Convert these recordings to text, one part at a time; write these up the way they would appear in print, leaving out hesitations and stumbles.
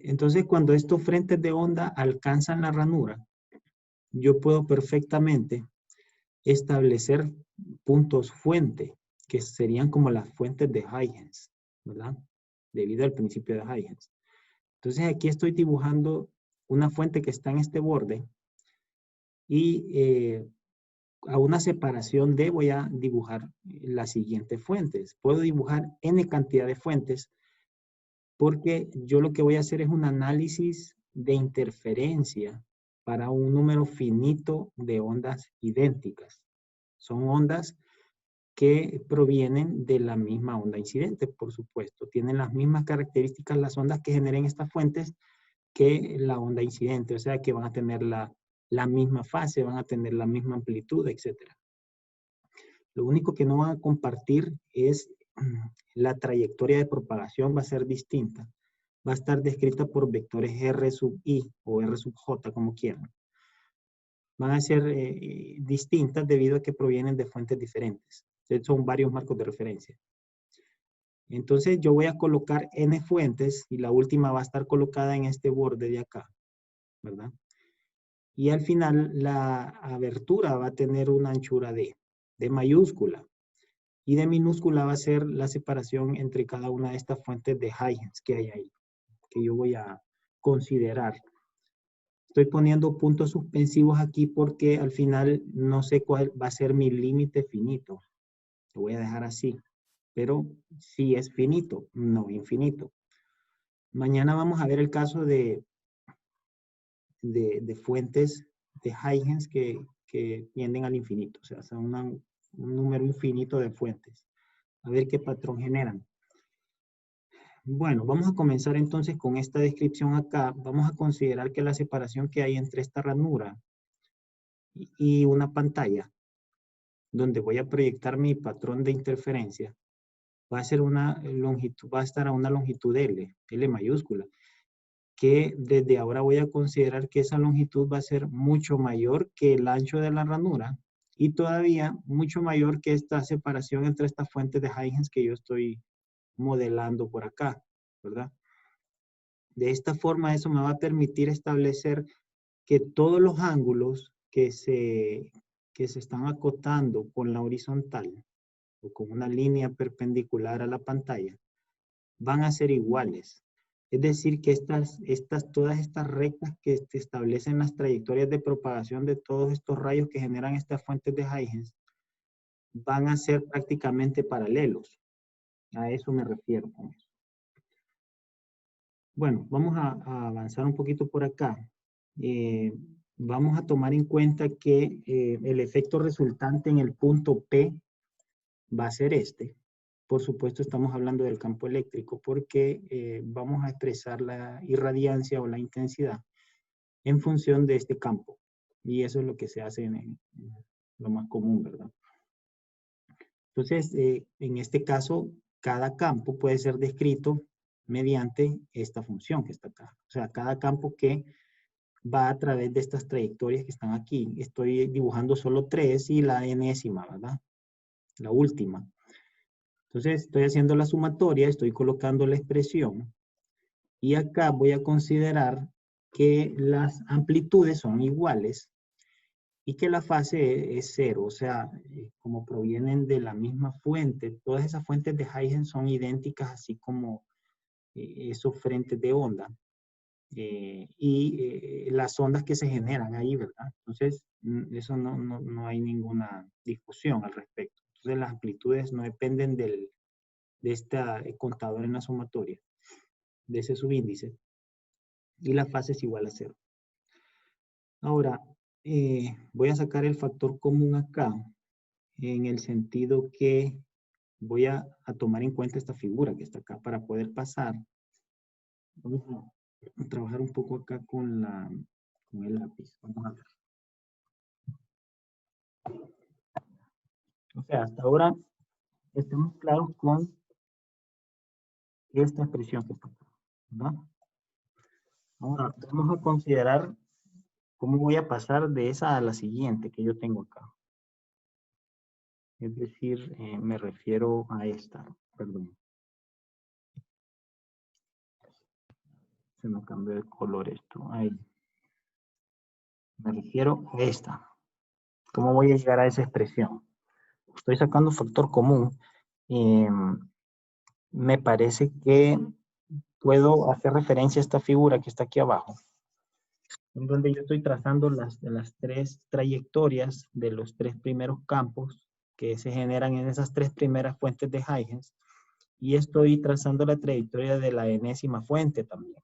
Entonces, cuando estos frentes de onda alcanzan la ranura, yo puedo perfectamente establecer puntos fuente, que serían como las fuentes de Huygens, ¿verdad? Debido al principio de Huygens. Entonces, aquí estoy dibujando una fuente que está en este borde y a una separación D voy a dibujar las siguientes fuentes. Puedo dibujar N cantidad de fuentes porque yo lo que voy a hacer es un análisis de interferencia para un número finito de ondas idénticas. Son ondas que provienen de la misma onda incidente, por supuesto. Tienen las mismas características las ondas que generen estas fuentes que la onda incidente, o sea que van a tener la misma fase, van a tener la misma amplitud, etc. Lo único que no van a compartir es la trayectoria de propagación, va a ser distinta. Va a estar descrita por vectores R sub I o R sub J, como quieran. Van a ser distintas debido a que provienen de fuentes diferentes. Son varios marcos de referencia. Entonces yo voy a colocar N fuentes y la última va a estar colocada en este borde de acá, ¿verdad? Y al final la abertura va a tener una anchura de mayúscula. Y de minúscula va a ser la separación entre cada una de estas fuentes de Huygens que hay ahí, que yo voy a considerar. Estoy poniendo puntos suspensivos aquí porque al final no sé cuál va a ser mi límite finito. Lo voy a dejar así. Pero sí es finito, no infinito. Mañana vamos a ver el caso de fuentes de Huygens que tienden al infinito. O sea, son un número infinito de fuentes. A ver qué patrón generan. Bueno, vamos a comenzar entonces con esta descripción acá. Vamos a considerar que la separación que hay entre esta ranura y una pantalla, donde voy a proyectar mi patrón de interferencia, va a ser una longitud, va a estar a una longitud L mayúscula, que desde ahora voy a considerar que esa longitud va a ser mucho mayor que el ancho de la ranura y todavía mucho mayor que esta separación entre estas fuentes de Huygens que yo estoy modelando por acá, ¿verdad? De esta forma eso me va a permitir establecer que todos los ángulos que se están acotando con la horizontal o con una línea perpendicular a la pantalla van a ser iguales. Es decir, que todas estas rectas que establecen las trayectorias de propagación de todos estos rayos que generan estas fuentes de Huygens van a ser prácticamente paralelos. A eso me refiero con eso. Bueno, vamos a avanzar un poquito por acá. Vamos a tomar en cuenta que el efecto resultante en el punto P va a ser este. Por supuesto, estamos hablando del campo eléctrico porque vamos a expresar la irradiancia o la intensidad en función de este campo. Y eso es lo que se hace en lo más común, ¿verdad? Entonces, en este caso, cada campo puede ser descrito mediante esta función que está acá. O sea, cada campo que va a través de estas trayectorias que están aquí. Estoy dibujando solo 3 y la enésima, ¿verdad? La última. Entonces, estoy haciendo la sumatoria, estoy colocando la expresión y acá voy a considerar que las amplitudes son iguales y que la fase es 0. O sea, como provienen de la misma fuente, todas esas fuentes de Huygens son idénticas, así como esos frentes de onda. Las ondas que se generan ahí, ¿verdad? Entonces, eso no hay ninguna discusión al respecto. Entonces, las amplitudes no dependen de este contador en la sumatoria, de ese subíndice, y la fase es igual a 0. Ahora, voy a sacar el factor común acá, en el sentido que voy a tomar en cuenta esta figura que está acá para poder pasar. Vamos a trabajar un poco acá con el lápiz. Vamos a ver. O sea, hasta ahora estamos claros con esta expresión que está acá, ¿verdad? Ahora, vamos a considerar cómo voy a pasar de esa a la siguiente que yo tengo acá. Es decir, me refiero a esta, perdón. Se me cambió de color esto. Ahí. Me refiero a esta. ¿Cómo voy a llegar a esa expresión? Estoy sacando factor común. Me parece que puedo hacer referencia a esta figura que está aquí abajo, en donde yo estoy trazando las tres trayectorias de los tres primeros campos que se generan en esas tres primeras fuentes de Huygens, y estoy trazando la trayectoria de la enésima fuente también.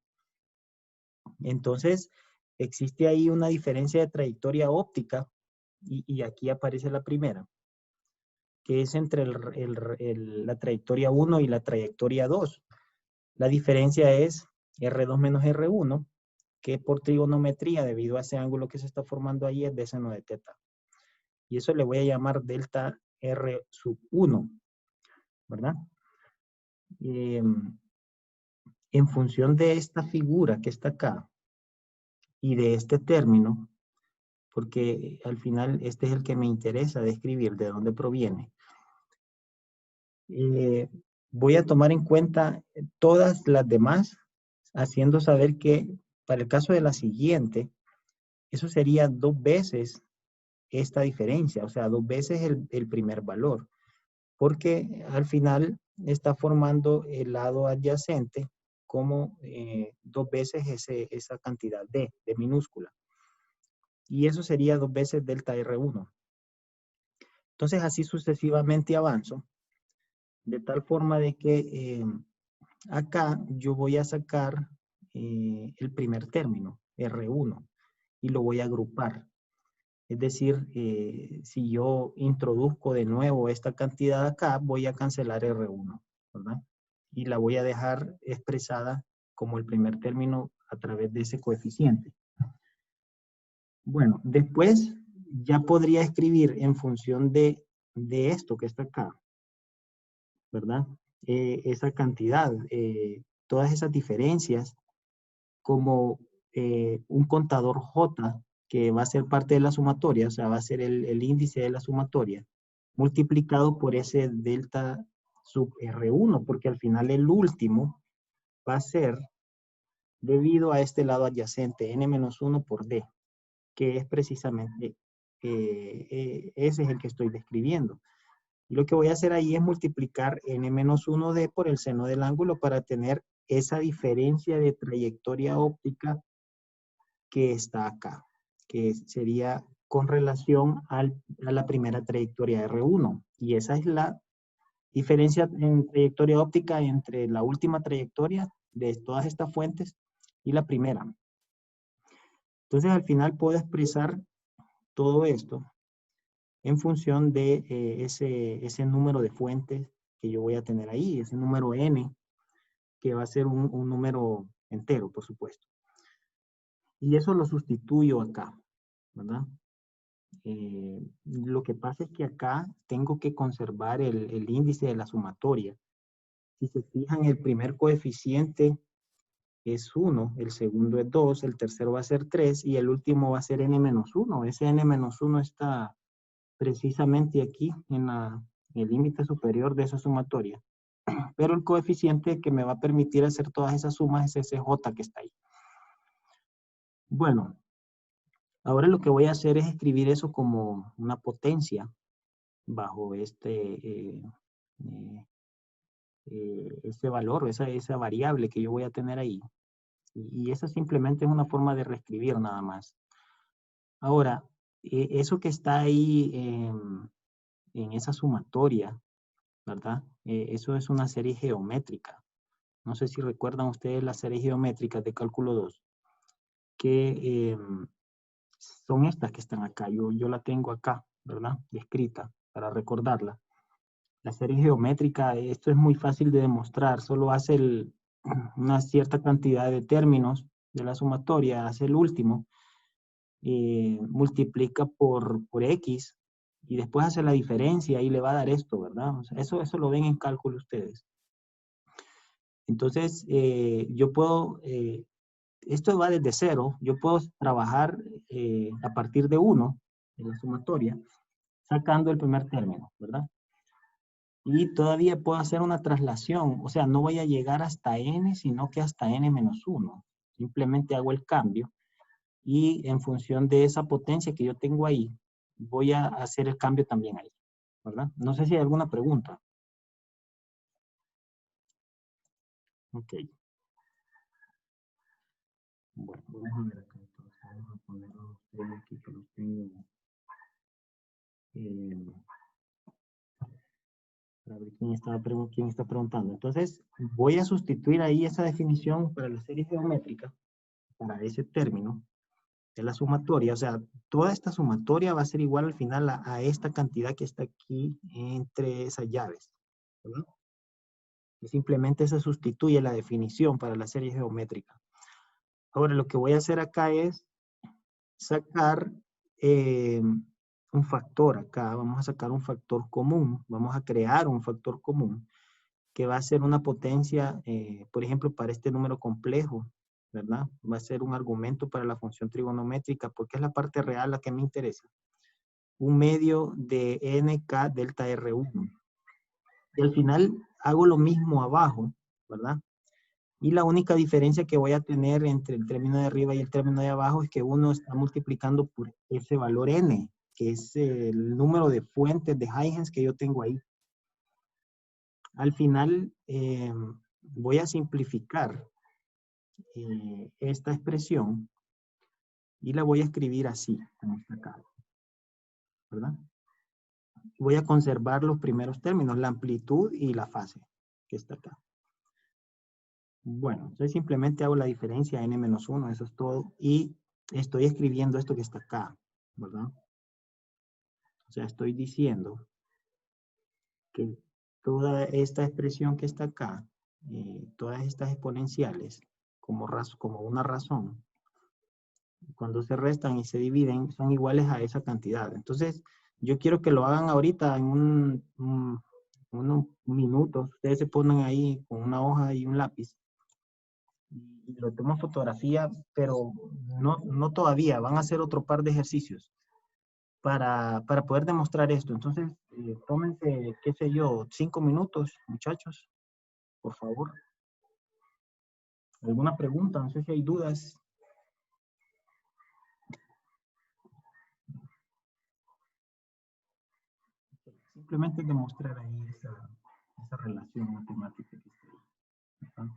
Entonces, existe ahí una diferencia de trayectoria óptica, y aquí aparece la primera, que es entre la trayectoria 1 y la trayectoria 2. La diferencia es R2 menos R1, que por trigonometría, debido a ese ángulo que se está formando ahí, es de seno de teta. Y eso le voy a llamar delta R sub 1, ¿verdad? En función de esta figura que está acá y de este término, porque al final este es el que me interesa describir de dónde proviene, voy a tomar en cuenta todas las demás, haciendo saber que para el caso de la siguiente, eso sería 2 veces esta diferencia, o sea, 2 veces el primer valor, porque al final está formando el lado adyacente como 2 veces esa cantidad de minúscula. Y eso sería 2 veces delta R1. Entonces así sucesivamente avanzo, de tal forma de que acá yo voy a sacar el primer término, R1, y lo voy a agrupar. Es decir, si yo introduzco de nuevo esta cantidad acá, voy a cancelar R1, ¿verdad? Y la voy a dejar expresada como el primer término a través de ese coeficiente. Bueno, después ya podría escribir en función de esto que está acá, ¿verdad? Esa cantidad, todas esas diferencias, como un contador J, que va a ser parte de la sumatoria, o sea, va a ser el índice de la sumatoria, multiplicado por ese delta sub R1, porque al final el último va a ser debido a este lado adyacente, n-1 por d, que es precisamente, ese es el que estoy describiendo. Y lo que voy a hacer ahí es multiplicar n-1d por el seno del ángulo para tener esa diferencia de trayectoria óptica que está acá, que sería con relación a la primera trayectoria R1. Y esa es la diferencia en trayectoria óptica entre la última trayectoria de todas estas fuentes y la primera. Entonces, al final puedo expresar todo esto en función de ese número de fuentes que yo voy a tener ahí, ese número n, que va a ser un número entero, por supuesto. Y eso lo sustituyo acá, ¿verdad? Lo que pasa es que acá tengo que conservar el índice de la sumatoria. Si se fijan, el primer coeficiente es 1, el segundo es 2, el tercero va a ser 3 y el último va a ser n-1. Ese n-1 está precisamente aquí en el límite superior de esa sumatoria. Pero el coeficiente que me va a permitir hacer todas esas sumas es ese j que está ahí. Bueno, ahora lo que voy a hacer es escribir eso como una potencia bajo este valor, esa variable que yo voy a tener ahí. Y esa simplemente es una forma de reescribir nada más. Ahora, eso que está ahí en esa sumatoria, ¿verdad? Eso es una serie geométrica. No sé si recuerdan ustedes las series geométricas de cálculo 2, que son estas que están acá. Yo la tengo acá, ¿verdad? Descrita para recordarla. La serie geométrica, esto es muy fácil de demostrar, solo hace una cierta cantidad de términos de la sumatoria, hace el último, multiplica por X y después hace la diferencia y le va a dar esto, ¿verdad? O sea, eso lo ven en cálculo ustedes. Entonces, yo puedo, esto va desde 0, yo puedo trabajar a partir de 1 en la sumatoria, sacando el primer término, ¿verdad? Y todavía puedo hacer una traslación, o sea, no voy a llegar hasta n, sino que hasta n-1. Simplemente hago el cambio y en función de esa potencia que yo tengo ahí, voy a hacer el cambio también ahí, ¿verdad? No sé si hay alguna pregunta. Ok. Bueno, vamos a ver acá. Entonces, vamos a poner a ustedes aquí que los tengo. Eh, para ver quién está preguntando. Entonces, voy a sustituir ahí esa definición para la serie geométrica, para ese término de la sumatoria. O sea, toda esta sumatoria va a ser igual al final a esta cantidad que está aquí entre esas llaves, ¿verdad? Y simplemente se sustituye la definición para la serie geométrica. Ahora, lo que voy a hacer acá es sacar un factor acá. Vamos a sacar un factor común. Vamos a crear un factor común que va a ser una potencia, por ejemplo, para este número complejo, ¿verdad? Va a ser un argumento para la función trigonométrica porque es la parte real la que me interesa. Un medio de nk delta R1. Y al final hago lo mismo abajo, ¿verdad? Y la única diferencia que voy a tener entre el término de arriba y el término de abajo es que uno está multiplicando por ese valor n, que es el número de fuentes de Huygens que yo tengo ahí. Al final voy a simplificar esta expresión y la voy a escribir así, como está acá, ¿verdad? Voy a conservar los primeros términos, la amplitud y la fase, que está acá. Bueno, entonces simplemente hago la diferencia n-1, eso es todo, y estoy escribiendo esto que está acá, ¿verdad? O sea, estoy diciendo que toda esta expresión que está acá, todas estas exponenciales, como una razón, cuando se restan y se dividen, son iguales a esa cantidad. Entonces, yo quiero que lo hagan ahorita en unos minutos. Ustedes se ponen ahí con una hoja y un lápiz y lo toman fotografía, pero no todavía. Van a hacer otro par de ejercicios para poder demostrar esto. Entonces, tómense, qué sé yo, 5 minutos, muchachos, por favor. ¿Alguna pregunta? No sé si hay dudas. Simplemente demostrar ahí esa relación matemática que está ahí. ¿Verdad?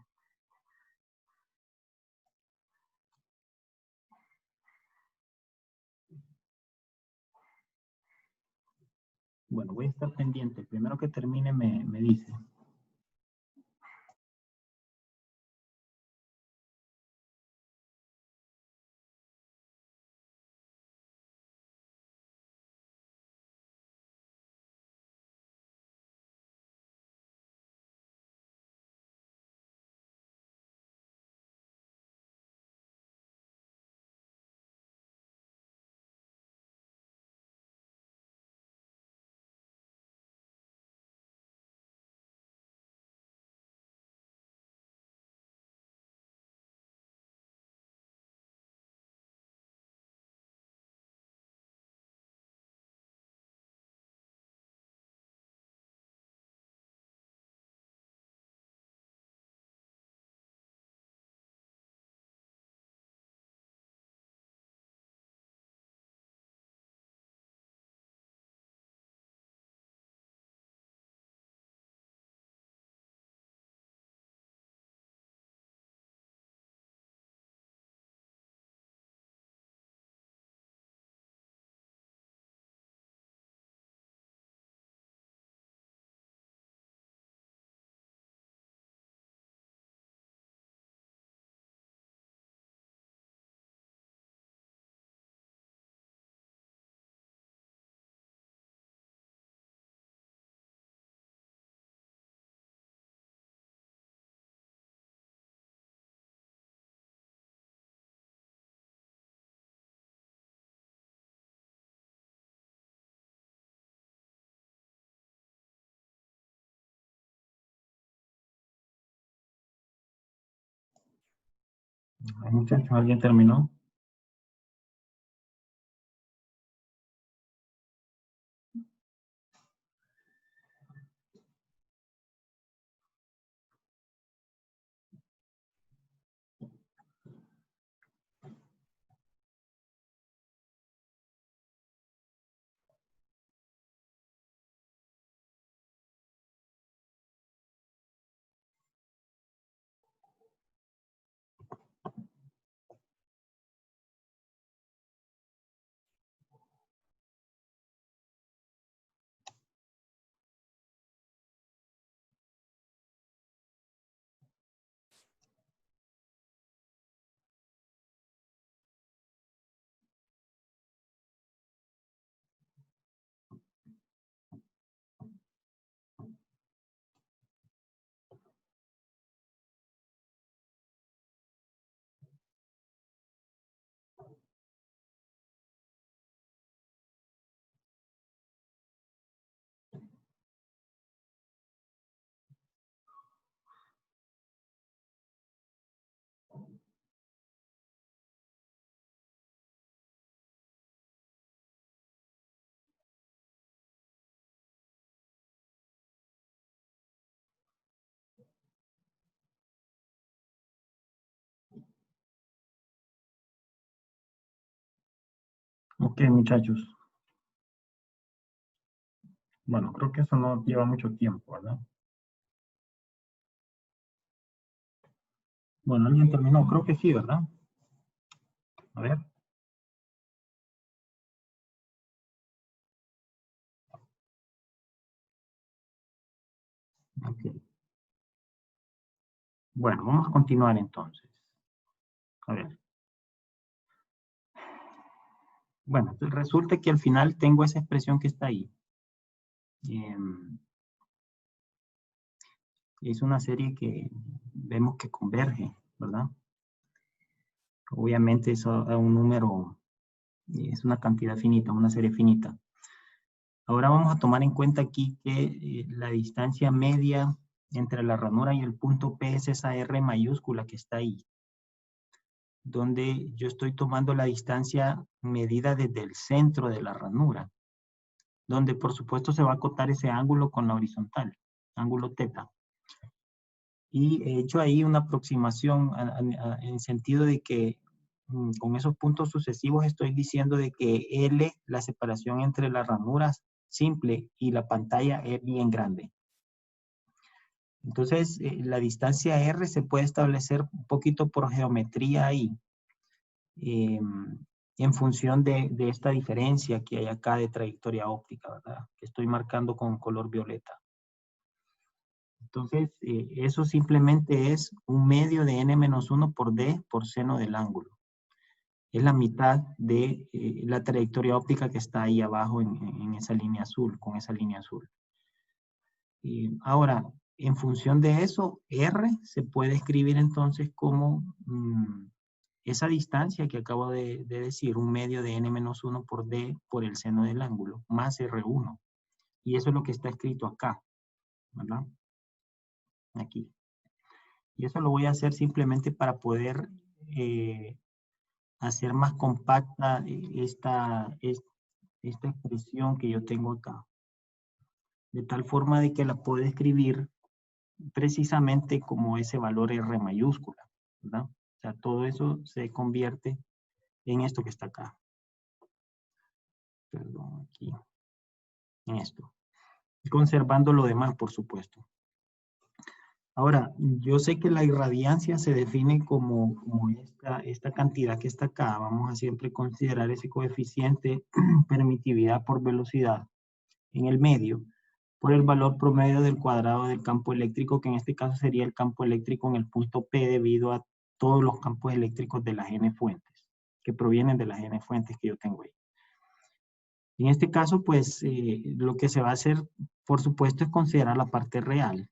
Bueno, voy a estar pendiente. Primero que termine me dice. Muchachos, ¿alguien terminó? Ok, muchachos. Bueno, creo que eso no lleva mucho tiempo, ¿verdad? Bueno, ¿alguien terminó? Creo que sí, ¿verdad? A ver. Ok. Bueno, vamos a continuar entonces. A ver. Bueno, resulta que al final tengo esa expresión que está ahí. Es una serie que vemos que converge, ¿verdad? Obviamente es a un número, es una cantidad finita, una serie finita. Ahora vamos a tomar en cuenta aquí que la distancia media entre la ranura y el punto P es esa R mayúscula que está ahí, donde yo estoy tomando la distancia medida desde el centro de la ranura, donde por supuesto se va a acotar ese ángulo con la horizontal, ángulo teta. Y he hecho ahí una aproximación en sentido de que con esos puntos sucesivos estoy diciendo de que L, la separación entre las ranuras simple y la pantalla es bien grande. Entonces, la distancia R se puede establecer un poquito por geometría ahí, en función de esta diferencia que hay acá de trayectoria óptica, ¿verdad? Que estoy marcando con color violeta. Entonces, eso simplemente es un medio de n-1 por d por seno del ángulo. Es la mitad de la trayectoria óptica que está ahí abajo en esa línea azul, con esa línea azul. Ahora, en función de eso, R se puede escribir entonces como esa distancia que acabo de decir, un medio de n-1 por d por el seno del ángulo, más R1. Y eso es lo que está escrito acá, ¿verdad? Aquí. Y eso lo voy a hacer simplemente para poder hacer más compacta esta expresión que yo tengo acá. De tal forma de que la puedo escribir precisamente como ese valor R mayúscula, ¿verdad? O sea, todo eso se convierte en esto que está acá. Perdón, aquí. En esto. Conservando lo demás, por supuesto. Ahora, yo sé que la irradiancia se define como esta cantidad que está acá. Vamos a siempre considerar ese coeficiente permitividad por velocidad en el medio por el valor promedio del cuadrado del campo eléctrico, que en este caso sería el campo eléctrico en el punto P debido a todos los campos eléctricos de las N fuentes, que provienen de las N fuentes que yo tengo ahí. En este caso, pues, lo que se va a hacer, por supuesto, es considerar la parte real,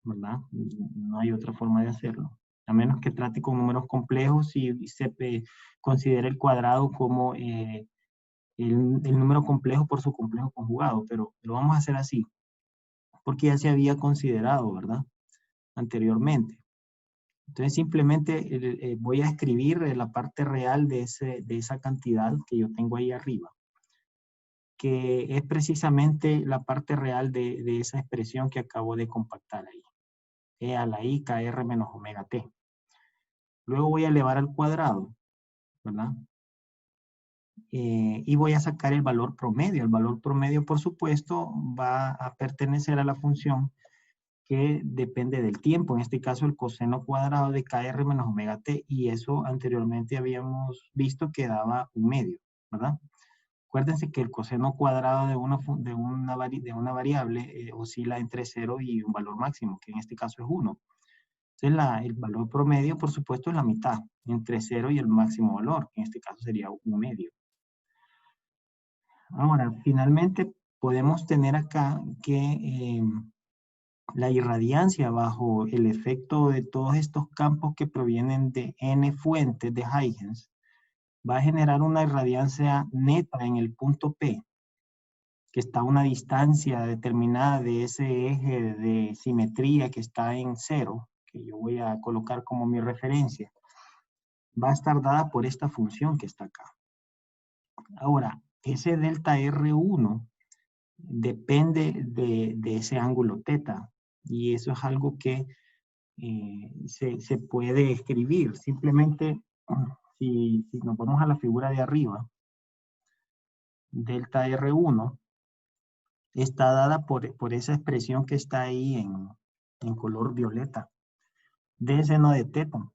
¿verdad? No hay otra forma de hacerlo. A menos que trate con números complejos y se considere el cuadrado como el número complejo por su complejo conjugado, pero lo vamos a hacer así, porque ya se había considerado, ¿verdad? Anteriormente. Entonces simplemente voy a escribir la parte real de esa cantidad que yo tengo ahí arriba, que es precisamente la parte real de esa expresión que acabo de compactar ahí. E a la I KR menos omega T. Luego voy a elevar al cuadrado, ¿verdad? Y voy a sacar el valor promedio. El valor promedio, por supuesto, va a pertenecer a la función que depende del tiempo, en este caso el coseno cuadrado de KR menos omega T, y eso anteriormente habíamos visto que daba un medio, ¿verdad? Acuérdense que el coseno cuadrado de una variable oscila entre 0 y un valor máximo, que en este caso es 1. Entonces el valor promedio, por supuesto, es la mitad, entre 0 y el máximo valor, que en este caso sería un medio. Ahora, finalmente, podemos tener acá que la irradiancia bajo el efecto de todos estos campos que provienen de N fuentes de Huygens va a generar una irradiancia neta en el punto P, que está a una distancia determinada de ese eje de simetría que está en 0, que yo voy a colocar como mi referencia. Va a estar dada por esta función que está acá. Ahora, ese delta R1 depende de ese ángulo teta, y eso es algo que se puede escribir. Simplemente, si nos vamos a la figura de arriba, delta R1 está dada por esa expresión que está ahí en color violeta, d seno de teta.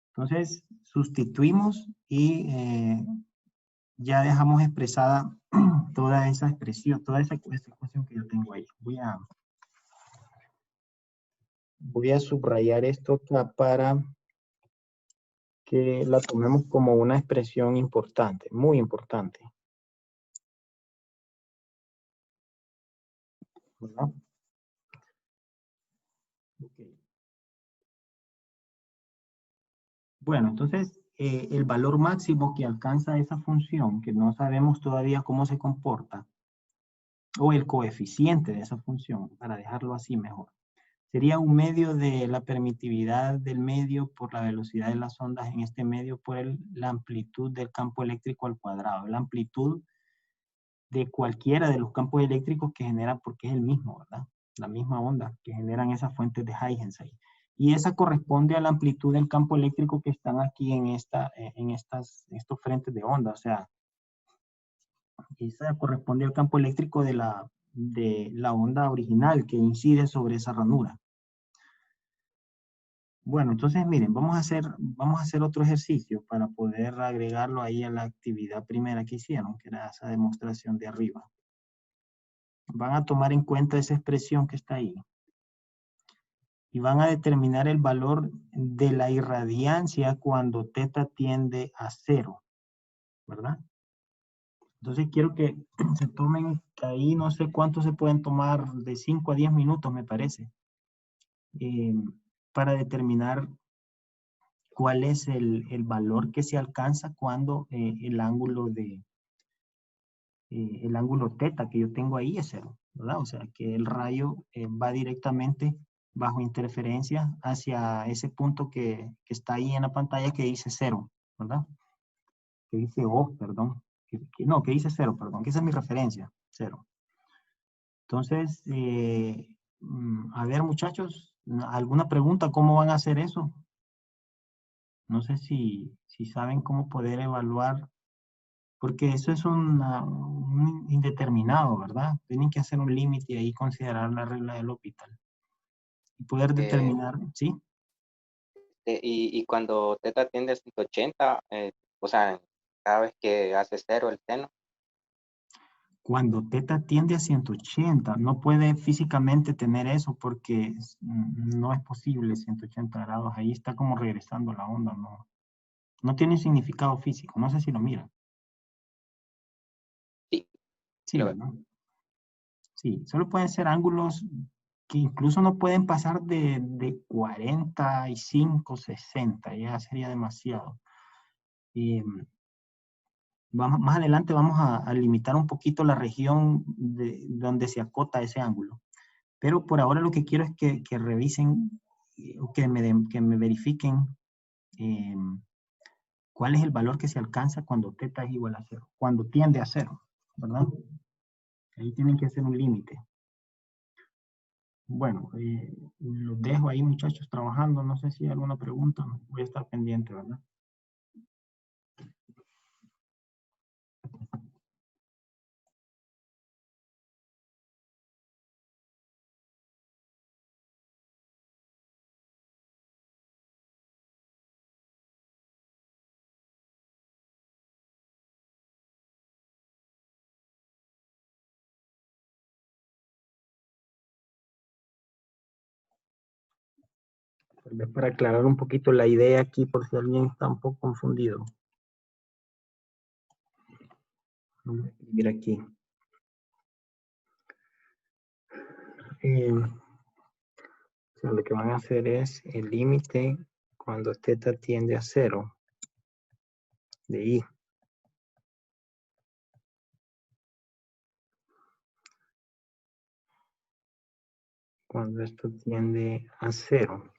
Entonces, sustituimos y ya dejamos expresada toda esa expresión, toda esa ecuación que yo tengo ahí. Voy a subrayar esto acá para que la tomemos como una expresión importante, muy importante. ¿Verdad? Okay. Bueno, entonces el valor máximo que alcanza esa función, que no sabemos todavía cómo se comporta, o el coeficiente de esa función, para dejarlo así mejor, sería un medio de la permitividad del medio por la velocidad de las ondas en este medio por la amplitud del campo eléctrico al cuadrado. La amplitud de cualquiera de los campos eléctricos que genera, porque es el mismo, ¿verdad? La misma onda que generan esas fuentes de Huygens ahí. Y esa corresponde a la amplitud del campo eléctrico que están aquí en estos frentes de onda. O sea, esa corresponde al campo eléctrico de la onda original que incide sobre esa ranura. Bueno, entonces miren, vamos a hacer otro ejercicio para poder agregarlo ahí a la actividad primera que hicieron, que era esa demostración de arriba. Van a tomar en cuenta esa expresión que está ahí. Y van a determinar el valor de la irradiancia cuando teta tiende a 0, ¿verdad? Entonces quiero que se tomen ahí, no sé cuánto se pueden tomar, de 5 a 10 minutos me parece, para determinar cuál es el valor que se alcanza cuando el ángulo teta que yo tengo ahí es 0, ¿verdad? O sea, que el rayo va directamente bajo interferencia hacia ese punto que está ahí en la pantalla que dice 0, ¿verdad? Que dice O, perdón. Que dice 0, perdón, que esa es mi referencia, 0. Entonces, a ver, muchachos, ¿alguna pregunta? ¿Cómo van a hacer eso? No sé si saben cómo poder evaluar, porque eso es un indeterminado, ¿verdad? Tienen que hacer un límite y ahí considerar la regla del L'Hopital. Y poder determinar, ¿sí? Y cuando teta tiende a 180, o sea, cada vez que hace 0 el seno. Cuando teta tiende a 180, no puede físicamente tener eso porque no es posible 180 grados. Ahí está como regresando la onda, no tiene significado físico. No sé si lo miran. Sí, Sí, lo veo. ¿verdad? Sí, solo pueden ser ángulos que incluso no pueden pasar de 45, 60, ya sería demasiado. Más adelante vamos a limitar un poquito la región donde se acota ese ángulo. Pero por ahora lo que quiero es que revisen, o que me verifiquen cuál es el valor que se alcanza cuando teta es igual a 0, cuando tiende a 0, ¿verdad? Ahí tienen que hacer un límite. Bueno, los dejo ahí, muchachos, trabajando. No sé si hay alguna pregunta. Voy a estar pendiente, ¿verdad? Tal vez para aclarar un poquito la idea aquí, por si alguien está un poco confundido. Vamos a escribir aquí. O sea, lo que van a hacer es el límite cuando teta tiende a 0 de I. Cuando esto tiende a 0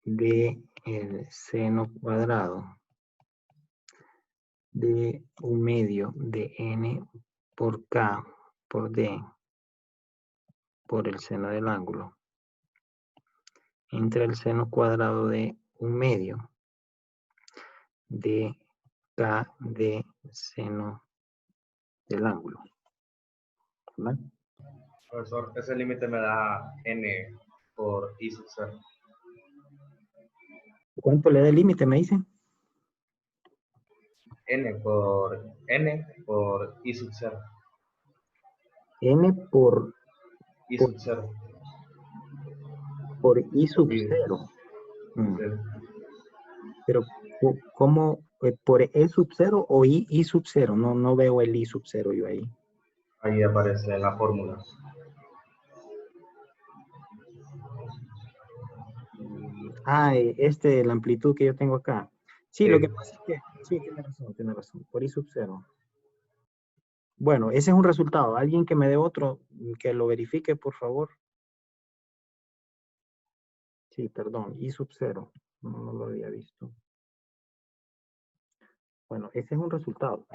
de el seno cuadrado de 1/2 de n por k por d por el seno del ángulo entre el seno cuadrado de 1/2 de K de seno del ángulo. ¿Vale? Profesor, ese límite me da n por i sub 0. ¿Cuánto le da el límite, me dicen? n por i sub 0. N por I Por- sub 0. por I sub Sí, 0. sí. Pero, ¿cómo? ¿Por E sub 0 o I sub 0? No, no veo el I sub 0 yo ahí. Ahí aparece la fórmula. La amplitud que yo tengo acá. Sí, Sí. lo que pasa es que, sí, tiene razón, por I sub 0. Bueno, ese es un resultado. Alguien que me dé otro, que lo verifique, por favor. Sí, perdón, I sub 0. No lo había visto. Bueno, ese es un resultado.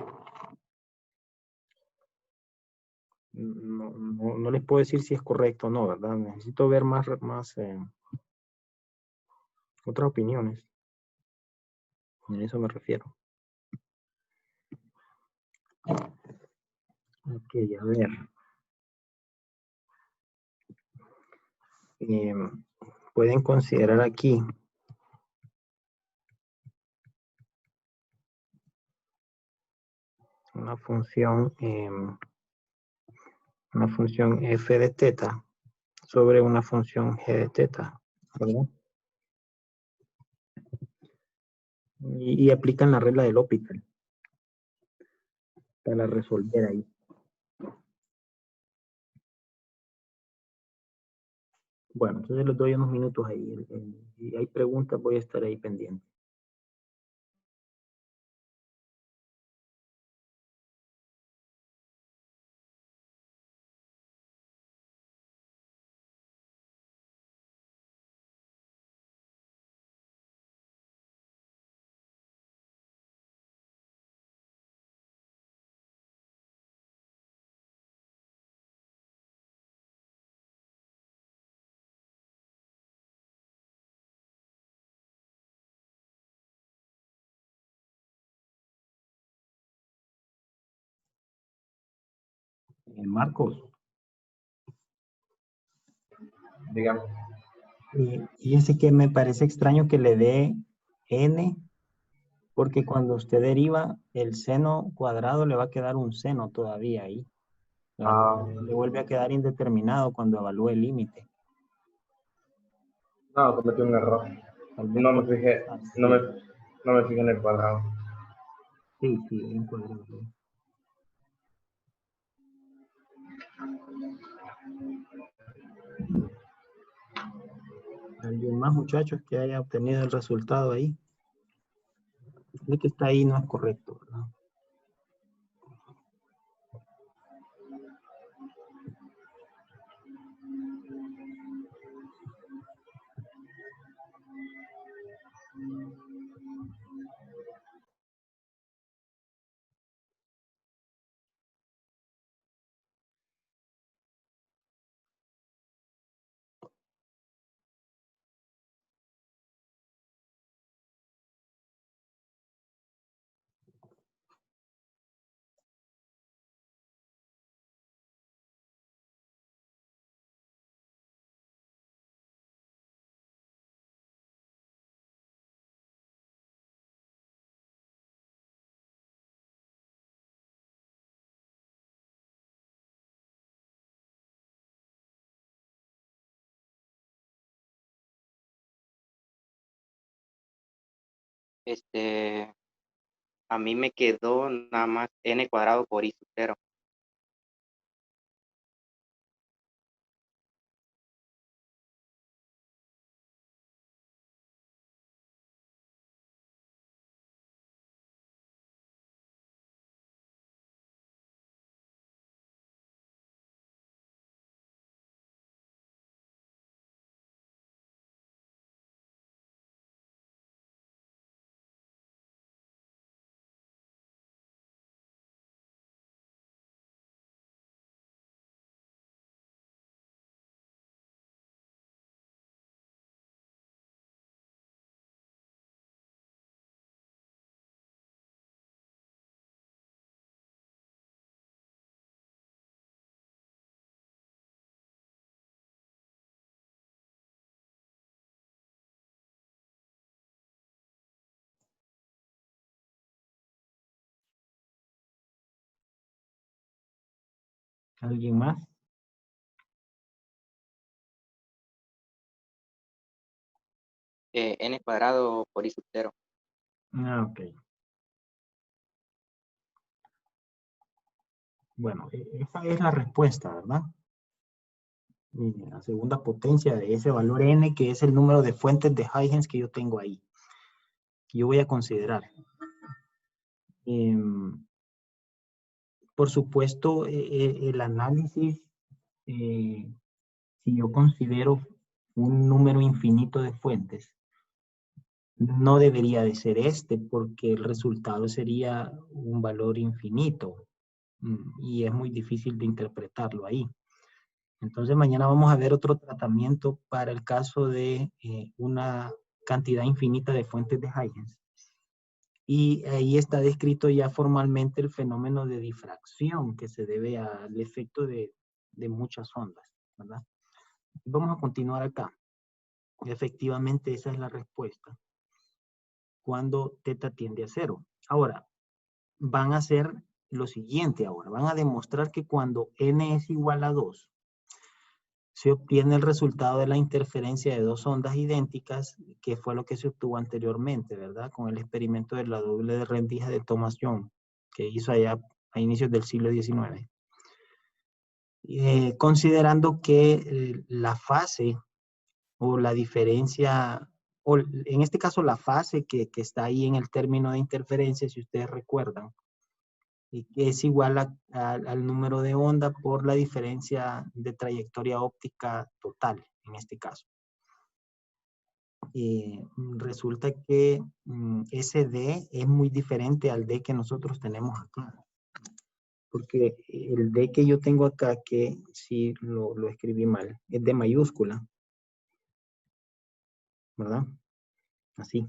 No les puedo decir si es correcto o no, ¿verdad? Necesito ver más otras opiniones. A eso me refiero. Ok, a ver. Pueden considerar aquí una función f de teta sobre una función g de teta, ¿verdad? Y aplican la regla del L'Hopital para resolver ahí. Bueno, entonces les doy unos minutos ahí. Si hay preguntas, voy a estar ahí pendiente. Marcos, Digamos. fíjese que me parece extraño que le dé n, porque cuando usted deriva el seno cuadrado le va a quedar un seno todavía ahí. Le vuelve a quedar indeterminado cuando evalúe el límite. No, cometí un error. Tal vez No me por fijé, así. no me fijé en el cuadrado. Sí, en cuadrado. ¿Alguien más, muchachos, que haya obtenido el resultado ahí? El que está ahí no es correcto, ¿verdad? A mí me quedó nada más n cuadrado por i sub 0. ¿Alguien más? N cuadrado por I sub 0. Ah, ok. Bueno, esa es la respuesta, ¿verdad? Y la segunda potencia de ese valor n, que es el número de fuentes de Huygens que yo tengo ahí. Que yo voy a considerar. Por supuesto, el análisis, si yo considero un número infinito de fuentes, no debería de ser este, porque el resultado sería un valor infinito. Y es muy difícil de interpretarlo ahí. Entonces mañana vamos a ver otro tratamiento para el caso de una cantidad infinita de fuentes de Huygens. Y ahí está descrito ya formalmente el fenómeno de difracción que se debe al efecto de muchas ondas, ¿verdad? Vamos a continuar acá. Efectivamente, esa es la respuesta cuando teta tiende a 0. Ahora, van a hacer lo siguiente ahora. Van a demostrar que cuando n es igual a 2, se obtiene el resultado de la interferencia de dos ondas idénticas, que fue lo que se obtuvo anteriormente, ¿verdad? Con el experimento de la doble rendija de Thomas Young, que hizo allá a inicios del siglo XIX. Considerando que la fase o la diferencia, o en este caso la fase que está ahí en el término de interferencia, si ustedes recuerdan, y que es igual al número de onda por la diferencia de trayectoria óptica total, en este caso. Resulta que ese D es muy diferente al D que nosotros tenemos acá. Porque el D que yo tengo acá, que sí lo escribí mal, es D mayúscula, ¿verdad? Así.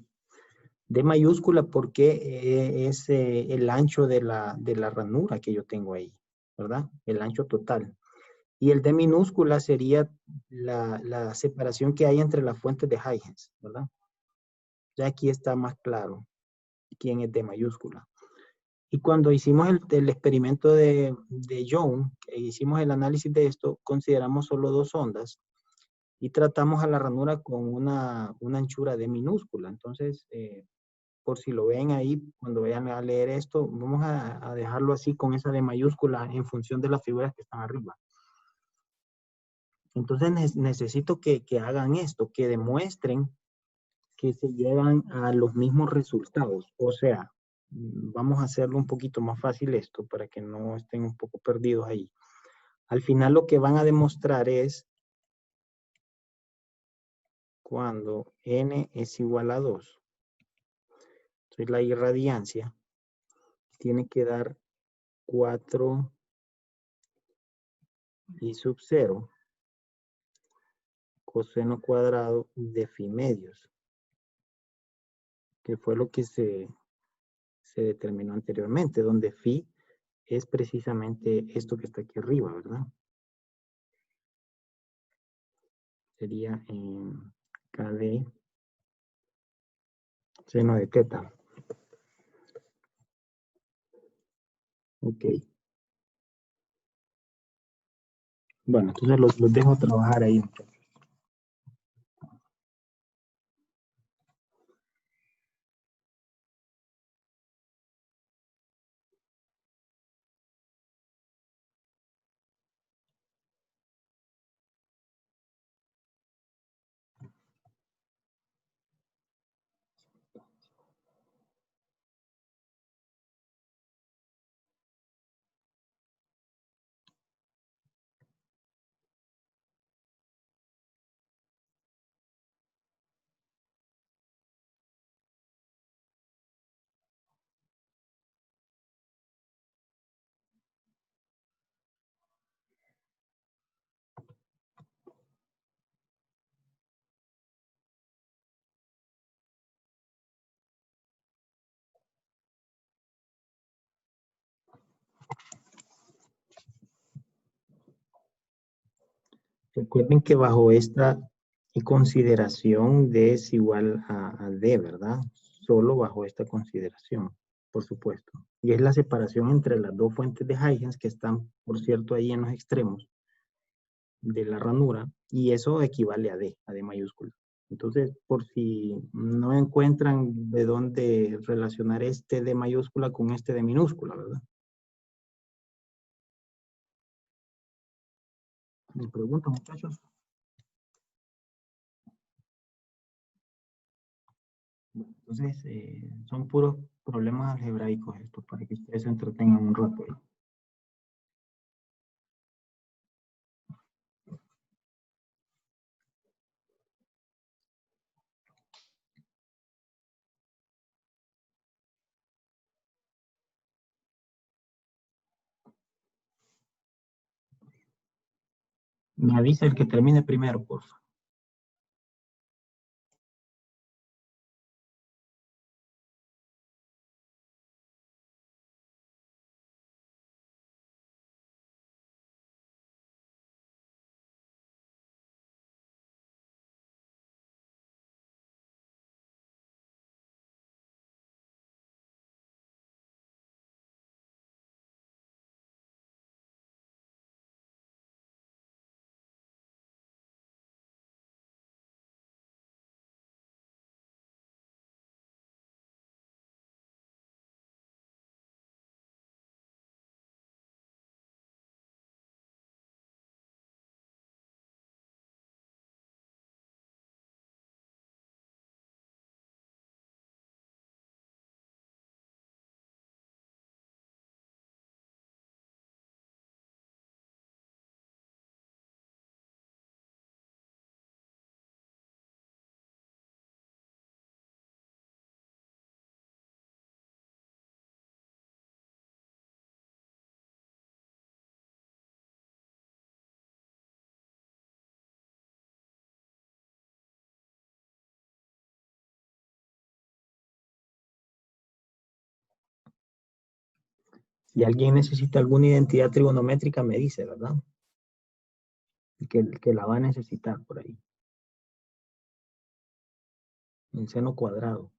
D mayúscula porque es el ancho de la ranura que yo tengo ahí, ¿verdad? El ancho total. Y el D minúscula sería la separación que hay entre las fuentes de Huygens, ¿verdad? Ya aquí está más claro quién es D mayúscula. Y cuando hicimos el experimento de Young, hicimos el análisis de esto, consideramos solo dos ondas y tratamos a la ranura con una anchura D minúscula. Entonces, por si lo ven ahí, cuando vayan a leer esto, vamos a dejarlo así con esa D mayúscula en función de las figuras que están arriba. Entonces necesito que hagan esto, que demuestren que se llegan a los mismos resultados. O sea, vamos a hacerlo un poquito más fácil esto para que no estén un poco perdidos ahí. Al final lo que van a demostrar es cuando n es igual a 2. Entonces la irradiancia tiene que dar 4 I sub 0 coseno cuadrado de phi medios, que fue lo que se determinó anteriormente, donde phi es precisamente esto que está aquí arriba, ¿verdad? Sería en KD seno de teta. Ok. Bueno, entonces los dejo trabajar ahí. Recuerden que bajo esta consideración D es igual a D, ¿verdad? Solo bajo esta consideración, por supuesto. y es la separación entre las dos fuentes de Huygens que están, por cierto, ahí en los extremos de la ranura, y eso equivale a D mayúscula. Entonces, por si no encuentran de dónde relacionar este D mayúscula con este D minúscula, ¿verdad? ¿Me preguntan, muchachos? Bueno, entonces, son puros problemas algebraicos estos, para que ustedes se entretengan un rato ahí. Me avisa el que termine primero, por favor. Si alguien necesita alguna identidad trigonométrica, me dice, ¿verdad? Que la va a necesitar por ahí. El seno cuadrado.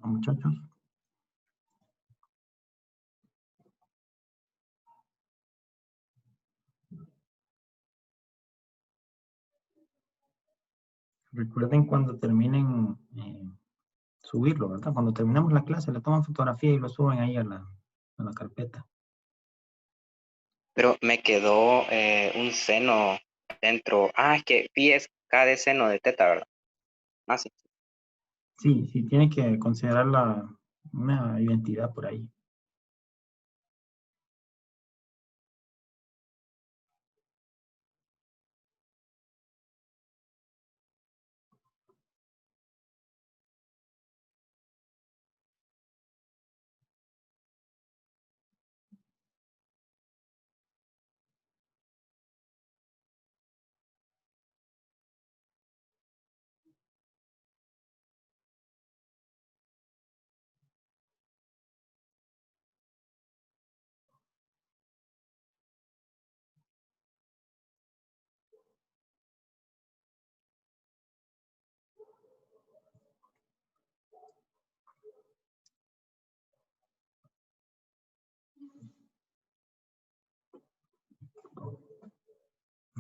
Muchachos. Recuerden cuando terminen subirlo, ¿verdad? Cuando terminamos la clase le toman fotografía y lo suben ahí a la carpeta. Pero me quedó un seno dentro. Ah, es que pi es K de seno de teta, ¿verdad? Ah, sí. Sí, sí, tiene que considerar una identidad por ahí.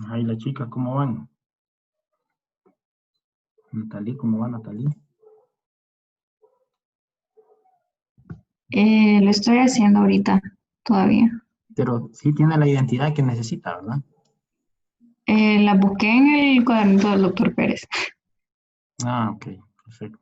Ahí las chicas, ¿cómo van? Natalie, ¿cómo va Natalie? Lo estoy haciendo ahorita todavía. Pero sí tiene la identidad que necesita, ¿verdad? La busqué en el cuadernito del doctor Pérez. Ah, ok, perfecto.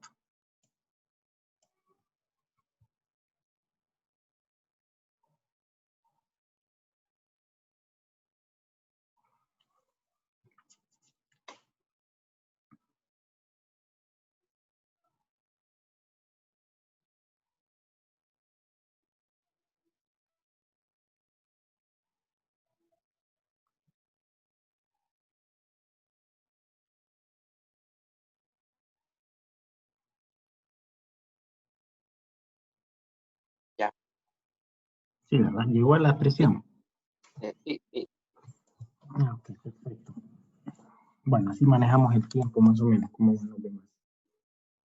Ya. Sí, ¿verdad? Llegó a la expresión. Sí. Ah, ok, perfecto. Bueno, así manejamos el tiempo más o menos, como van los demás.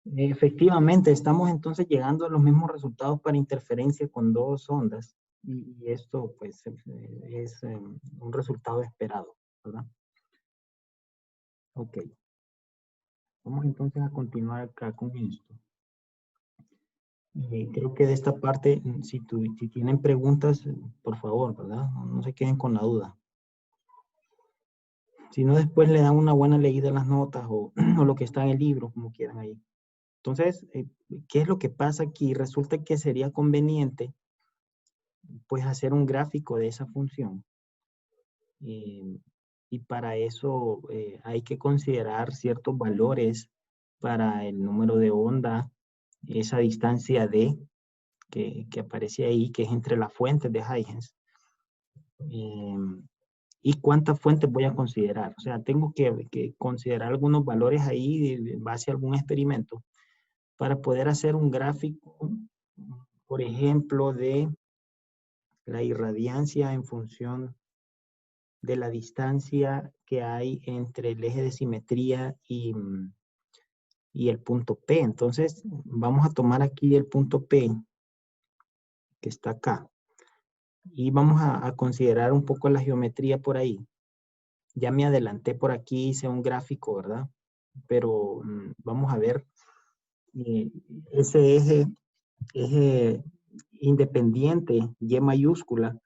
Efectivamente, estamos entonces llegando a los mismos resultados para interferencia con dos ondas y esto pues es un resultado esperado, ¿verdad? Ok. Vamos entonces a continuar acá con esto. Creo que de esta parte, si tienen preguntas, por favor, ¿verdad? No se queden con la duda. Si no, después le dan una buena leída a las notas o, o lo que está en el libro, como quieran ahí. Entonces, ¿qué es lo que pasa aquí? Resulta que sería conveniente, pues, hacer un gráfico de esa función. Y para eso hay que considerar ciertos valores para el número de onda, esa distancia D que aparece ahí, que es entre las fuentes de Huygens. ¿Y cuántas fuentes voy a considerar? O sea, tengo que considerar algunos valores ahí en base a algún experimento para poder hacer un gráfico, por ejemplo, de la irradiancia en función de la distancia que hay entre el eje de simetría y el punto P. Entonces, vamos a tomar aquí el punto P, que está acá, y vamos a considerar un poco la geometría por ahí. Ya me adelanté por aquí, hice un gráfico, ¿verdad? Pero vamos a ver ese eje independiente, Y mayúscula,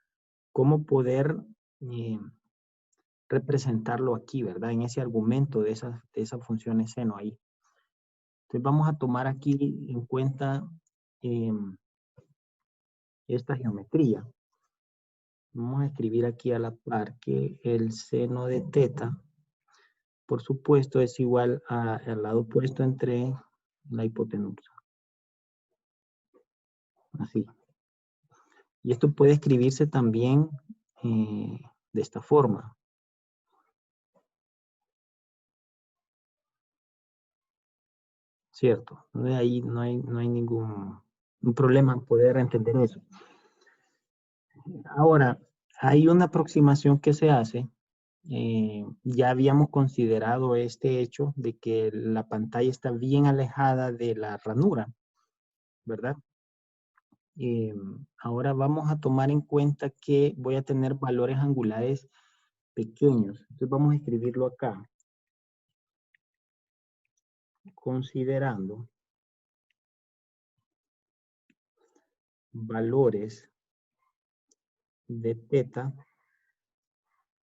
cómo poder representarlo aquí, ¿verdad? En ese argumento de esas funciones seno ahí. Entonces vamos a tomar aquí en cuenta esta geometría. Vamos a escribir aquí a la par que el seno de teta, por supuesto, es igual al lado opuesto entre la hipotenusa. Así. Y esto puede escribirse también de esta forma. ¿Cierto? De ahí no hay ningún problema en poder entender eso. Ahora, hay una aproximación que se hace. Ya habíamos considerado este hecho de que la pantalla está bien alejada de la ranura. ¿verdad? Ahora vamos a tomar en cuenta que voy a tener valores angulares pequeños. Entonces vamos a escribirlo acá. Considerando valores de teta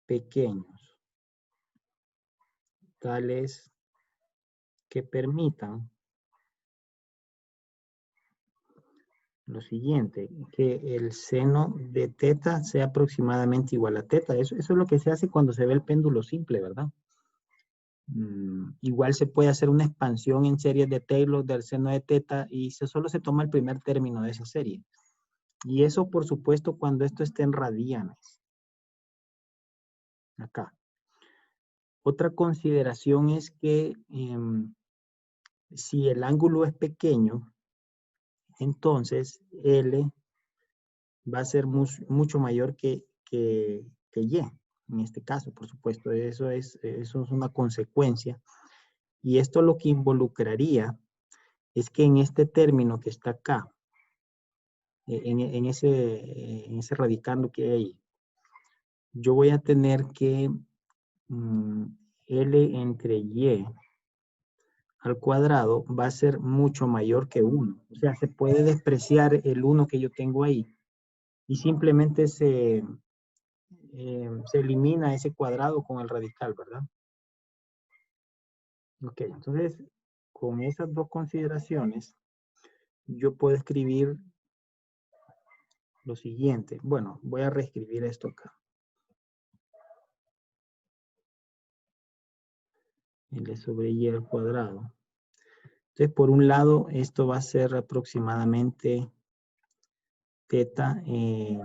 pequeños, tales que permitan lo siguiente, que el seno de teta sea aproximadamente igual a teta. Eso es lo que se hace cuando se ve el péndulo simple, ¿verdad? Igual se puede hacer una expansión en series de Taylor del seno de teta y solo se toma el primer término de esa serie. Y eso, por supuesto, cuando esto esté en radianes. Acá. Otra consideración es que si el ángulo es pequeño, entonces L va a ser mucho mayor que Y. En este caso, por supuesto, eso es una consecuencia. Y esto lo que involucraría es que en este término que está acá, en ese radicando que hay ahí, yo voy a tener que L entre Y al cuadrado va a ser mucho mayor que 1. O sea, se puede despreciar el 1 que yo tengo ahí y simplemente se elimina ese cuadrado con el radical, ¿verdad? Ok, entonces, con esas dos consideraciones, yo puedo escribir lo siguiente. Bueno, voy a reescribir esto acá. L sobre Y al cuadrado. Entonces, por un lado, esto va a ser aproximadamente teta Y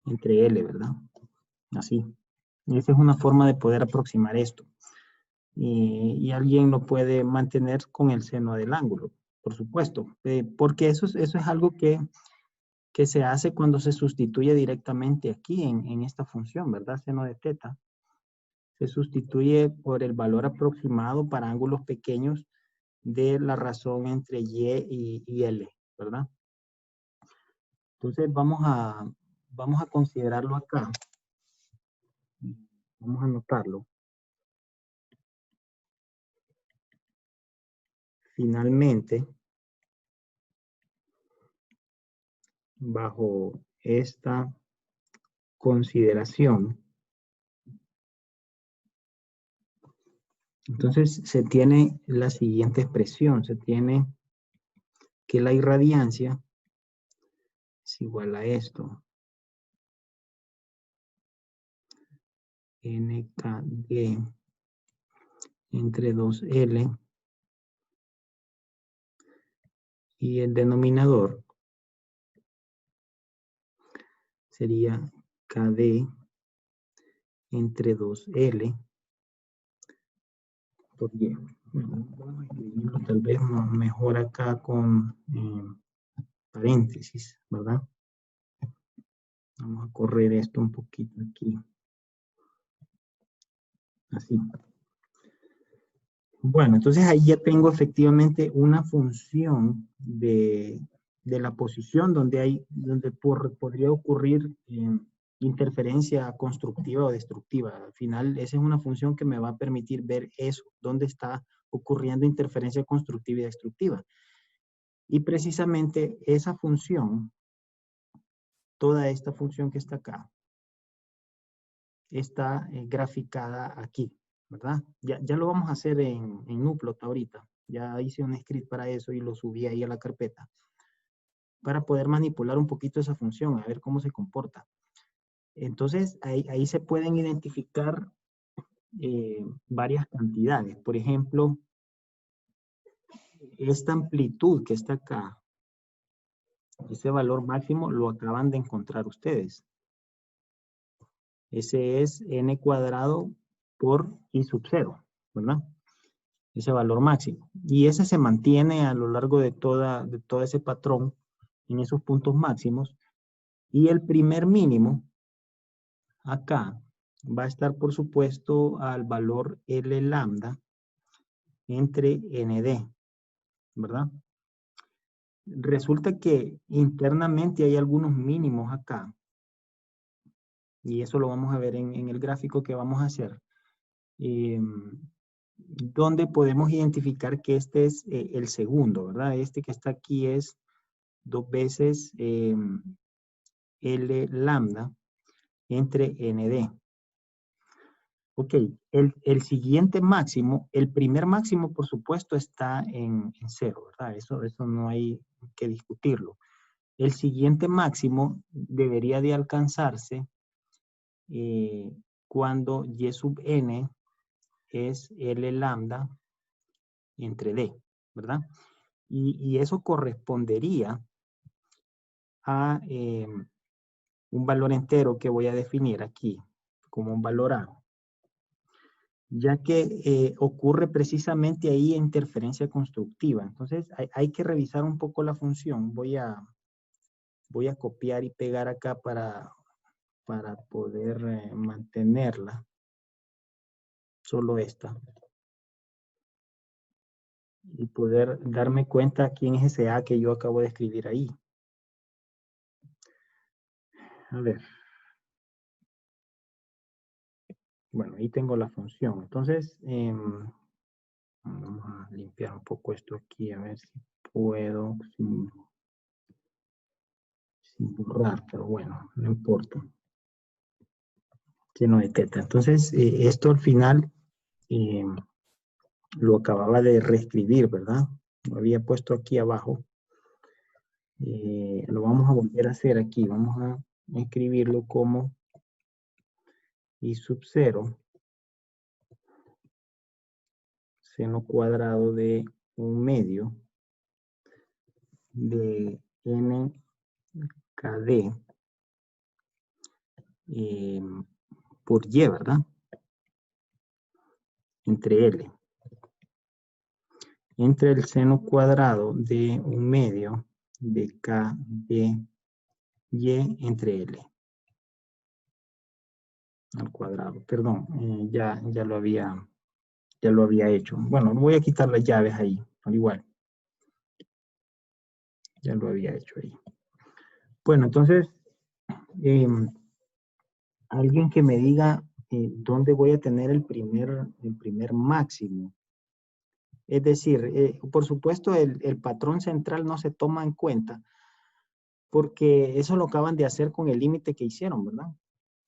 entre L, ¿verdad? Así. Esa es una forma de poder aproximar esto. Y alguien lo puede mantener con el seno del ángulo, por supuesto. Porque eso es algo que se hace cuando se sustituye directamente aquí en esta función, ¿verdad? Seno de teta. Se sustituye por el valor aproximado para ángulos pequeños de la razón entre Y y L, ¿verdad? Entonces vamos a considerarlo acá. Vamos a anotarlo. Finalmente, bajo esta consideración, entonces se tiene la siguiente expresión. Se tiene que la irradiancia es igual a esto. NKD entre 2L y el denominador sería KD entre 2L por Y. Bueno, vamos a escribirlo tal vez mejor acá con paréntesis, ¿verdad? Vamos a correr esto un poquito aquí. Así. Bueno, entonces ahí ya tengo efectivamente una función de la posición donde podría ocurrir interferencia constructiva o destructiva. Al final, esa es una función que me va a permitir ver eso, dónde está ocurriendo interferencia constructiva y destructiva. Y precisamente esa función, toda esta función que está acá, está graficada aquí, ¿verdad? Ya lo vamos a hacer en Nuplot ahorita. Ya hice un script para eso y lo subí ahí a la carpeta para poder manipular un poquito esa función, a ver cómo se comporta. Entonces, ahí se pueden identificar varias cantidades. Por ejemplo, esta amplitud que está acá, ese valor máximo lo acaban de encontrar ustedes. Ese es n cuadrado por i sub 0, ¿verdad? Ese valor máximo. Y ese se mantiene a lo largo de todo ese patrón en esos puntos máximos. Y el primer mínimo acá va a estar, por supuesto, al valor L lambda entre ND. ¿verdad? Resulta que internamente hay algunos mínimos acá. Y eso lo vamos a ver en el gráfico que vamos a hacer. Donde podemos identificar que este es el segundo, ¿verdad? Este que está aquí es 2 veces L lambda entre ND. Ok, el siguiente máximo, el primer máximo, por supuesto, está en 0, ¿verdad? Eso no hay que discutirlo. El siguiente máximo debería de alcanzarse cuando Y sub n es L lambda entre D, ¿verdad? Y eso correspondería a un valor entero que voy a definir aquí como un valor A, ya que ocurre precisamente ahí interferencia constructiva. Entonces hay que revisar un poco la función. Voy a copiar y pegar acá para poder mantenerla. Solo esta. Y poder darme cuenta quién es ese A que yo acabo de escribir ahí. A ver. Bueno, ahí tengo la función. Entonces, vamos a limpiar un poco esto aquí, a ver si puedo, sin borrar, pero bueno, no importa. Lleno de teta. Entonces, esto al final lo acababa de reescribir, ¿verdad? Lo había puesto aquí abajo. Lo vamos a volver a hacer aquí. Vamos a escribirlo como I sub 0 seno cuadrado de 1/2 de n KD por Y, ¿verdad? Entre L. Entre el seno cuadrado de 1/2 de K de Y entre L. Al cuadrado. Perdón, ya lo había hecho. Bueno, voy a quitar las llaves ahí, al igual. Ya lo había hecho ahí. Bueno, entonces, alguien que me diga dónde voy a tener el primer máximo. Es decir, por supuesto, el patrón central no se toma en cuenta porque eso lo acaban de hacer con el límite que hicieron, ¿verdad?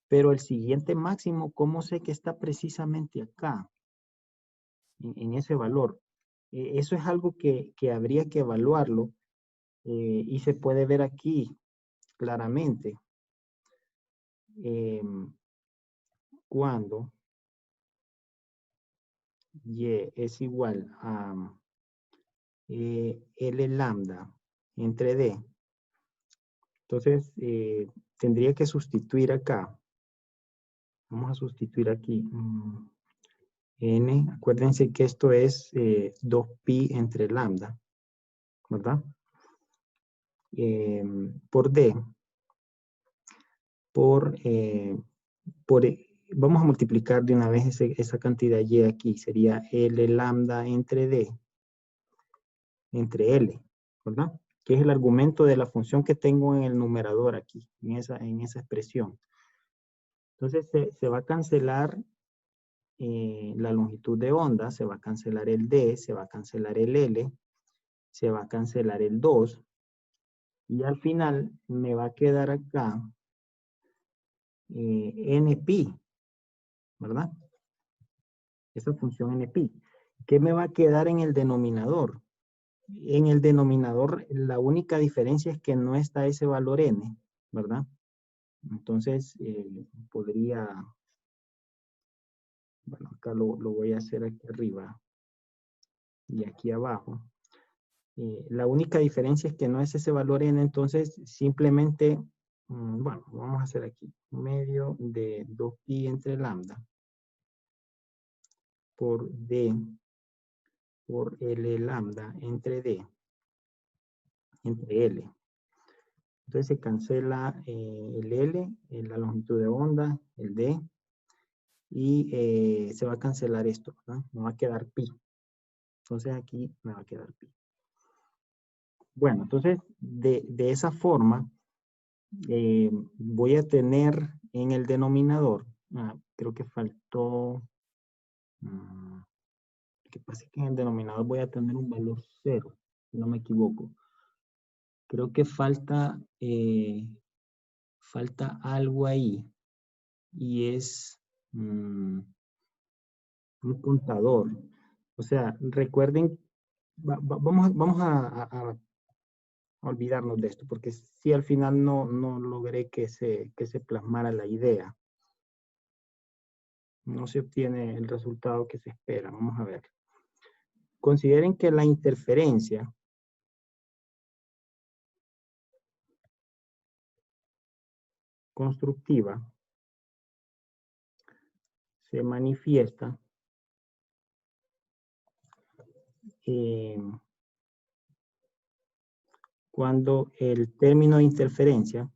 Pero el siguiente máximo, ¿cómo sé que está precisamente acá? En ese valor. Eso es algo que habría que evaluarlo y se puede ver aquí claramente. Cuando Y es igual a L lambda entre D. Entonces, tendría que sustituir acá. Vamos a sustituir aquí. N, acuérdense que esto es 2pi entre lambda, ¿verdad? Por D. Vamos a multiplicar de una vez esa cantidad Y aquí. Sería L lambda entre D, entre L, ¿verdad? Que es el argumento de la función que tengo en el numerador aquí, en esa expresión. Entonces se va a cancelar la longitud de onda, se va a cancelar el D, se va a cancelar el L, se va a cancelar el 2, y al final me va a quedar acá NPi, ¿verdad? Esa función NPi. ¿Qué me va a quedar en el denominador? En el denominador, la única diferencia es que no está ese valor n, ¿verdad? Entonces, podría, bueno, acá lo voy a hacer aquí arriba y aquí abajo. La única diferencia es que no es ese valor n, entonces simplemente, bueno, vamos a hacer aquí, medio de 2pi entre lambda por d por L lambda entre D, entre L. Entonces se cancela el L, la longitud de onda, el D, y se va a cancelar esto, ¿verdad? Me va a quedar pi. Entonces aquí me va a quedar pi. Bueno, entonces, de esa forma, voy a tener en el denominador, creo que faltó, lo que pasa es que en el denominador voy a tener un valor 0, si no me equivoco. Creo que falta algo ahí, y es un contador. O sea, recuerden, vamos a olvidarnos de esto, porque si al final no logré que se plasmara la idea. No se obtiene el resultado que se espera. Vamos a ver. Consideren que la interferencia constructiva se manifiesta cuando el término de interferencia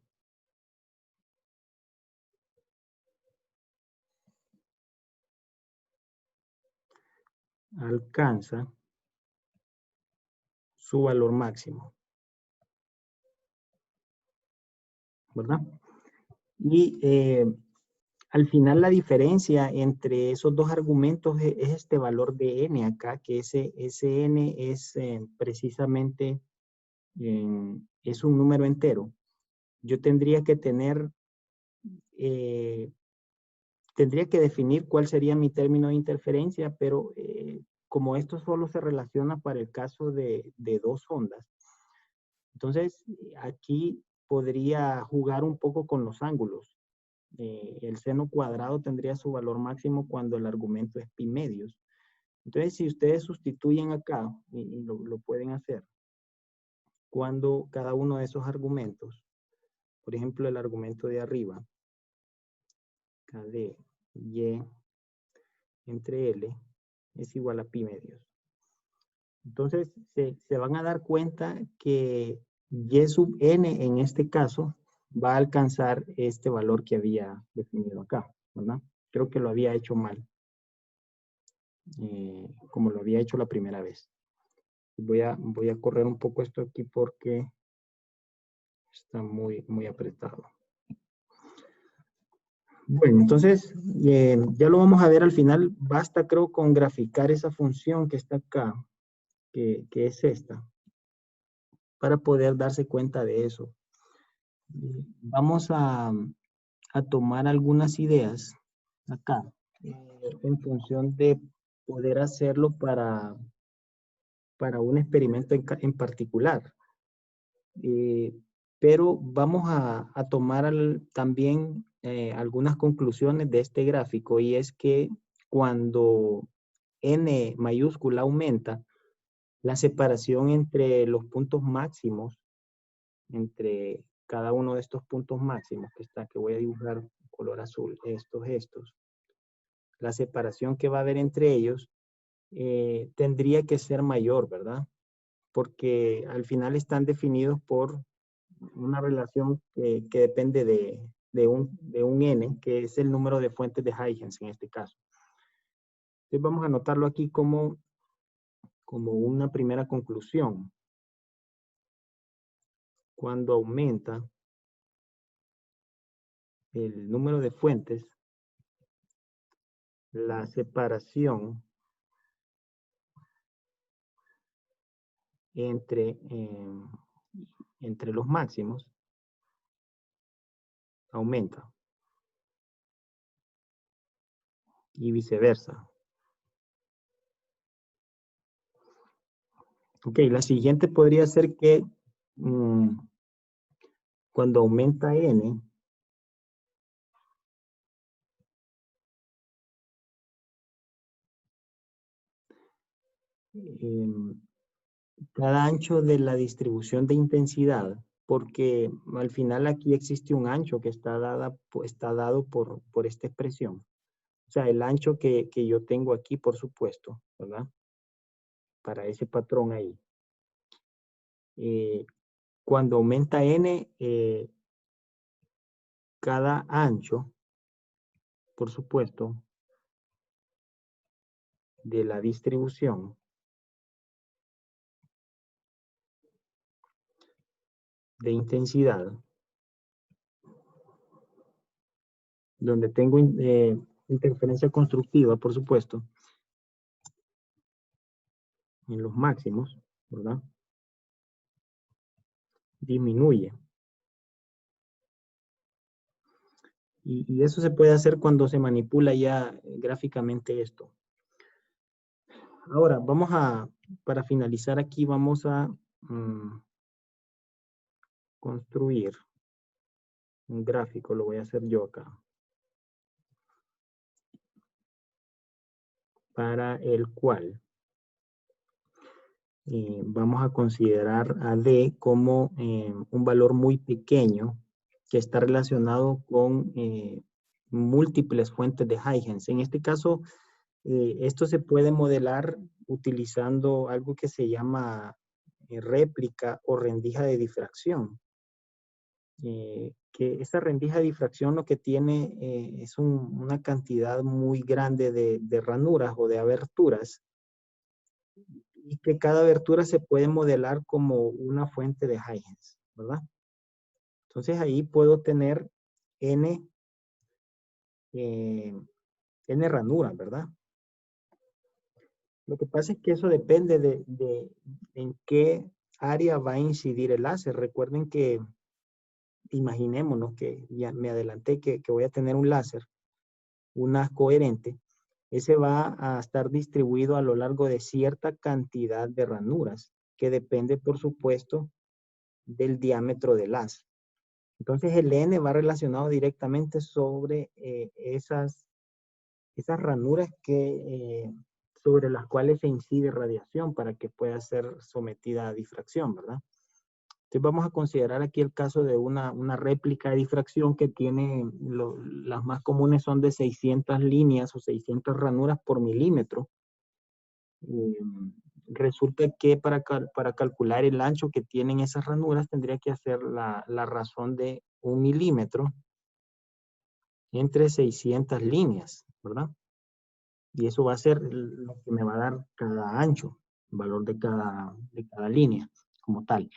alcanza su valor máximo, ¿verdad? Y al final la diferencia entre esos dos argumentos es este valor de n acá, que ese n es precisamente es un número entero. Yo tendría que tendría que definir cuál sería mi término de interferencia, pero como esto solo se relaciona para el caso de dos ondas, entonces aquí podría jugar un poco con los ángulos. El seno cuadrado tendría su valor máximo cuando el argumento es pi medios. Entonces, si ustedes sustituyen acá, y lo pueden hacer, cuando cada uno de esos argumentos, por ejemplo, el argumento de arriba, KD, Y entre L, es igual a pi medios. Entonces, se van a dar cuenta que Y sub n en este caso va a alcanzar este valor que había definido acá, ¿verdad? Creo que lo había hecho mal, como lo había hecho la primera vez. Voy a correr un poco esto aquí porque está muy apretado. Bueno, entonces ya lo vamos a ver al final. Basta, creo, con graficar esa función que está acá, que es esta, para poder darse cuenta de eso. Vamos a tomar algunas ideas acá, en función de poder hacerlo para un experimento en particular. Pero vamos a tomar también algunas conclusiones de este gráfico, y es que cuando n mayúscula aumenta, la separación entre los puntos máximos, entre cada uno de estos puntos máximos que voy a dibujar en color azul, estos, la separación que va a haber entre ellos tendría que ser mayor, ¿verdad? Porque al final están definidos por una relación que depende de un n, que es el número de fuentes de Huygens en este caso. Entonces vamos a anotarlo aquí como una primera conclusión. Cuando aumenta el número de fuentes, la separación entre los máximos aumenta. Y viceversa. Ok, la siguiente podría ser que cuando aumenta n, cada ancho de la distribución de intensidad, porque al final aquí existe un ancho que está dado por esta expresión. O sea, el ancho que yo tengo aquí, por supuesto, ¿verdad? Para ese patrón ahí. Cuando aumenta n, cada ancho, por supuesto, de la distribución de intensidad, donde tengo interferencia constructiva, por supuesto, en los máximos, ¿verdad? Disminuye. Y eso se puede hacer cuando se manipula ya gráficamente esto. Ahora, para finalizar aquí, vamos a construir un gráfico, lo voy a hacer yo acá. Para el cual vamos a considerar a D como un valor muy pequeño que está relacionado con múltiples fuentes de Huygens. En este caso, esto se puede modelar utilizando algo que se llama réplica o rendija de difracción. Que esa rendija de difracción lo que tiene es una cantidad muy grande de ranuras o de aberturas, y que cada abertura se puede modelar como una fuente de Huygens, ¿verdad? Entonces ahí puedo tener n ranuras, ¿verdad? Lo que pasa es que eso depende de en qué área va a incidir el láser. Recuerden que, imaginémonos que ya me adelanté que voy a tener un láser, una coherente. Ese va a estar distribuido a lo largo de cierta cantidad de ranuras, que depende, por supuesto, del diámetro del haz. Entonces el N va relacionado directamente sobre esas ranuras sobre las cuales se incide radiación para que pueda ser sometida a difracción, ¿verdad? Entonces vamos a considerar aquí el caso de una réplica de difracción que tiene, las más comunes son de 600 líneas o 600 ranuras por milímetro. Resulta que para calcular el ancho que tienen esas ranuras tendría que hacer la razón de 1 milímetro entre 600 líneas, ¿verdad? Y eso va a ser lo que me va a dar cada ancho, el valor de cada línea como tal.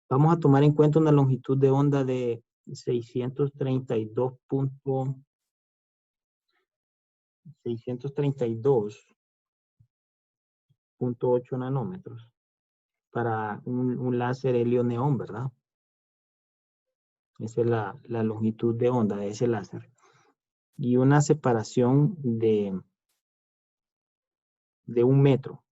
Vamos a tomar en cuenta una longitud de onda de 632.8 nanómetros para un láser helio-neón, ¿verdad? Esa es la longitud de onda de ese láser. Y una separación de 1 metro.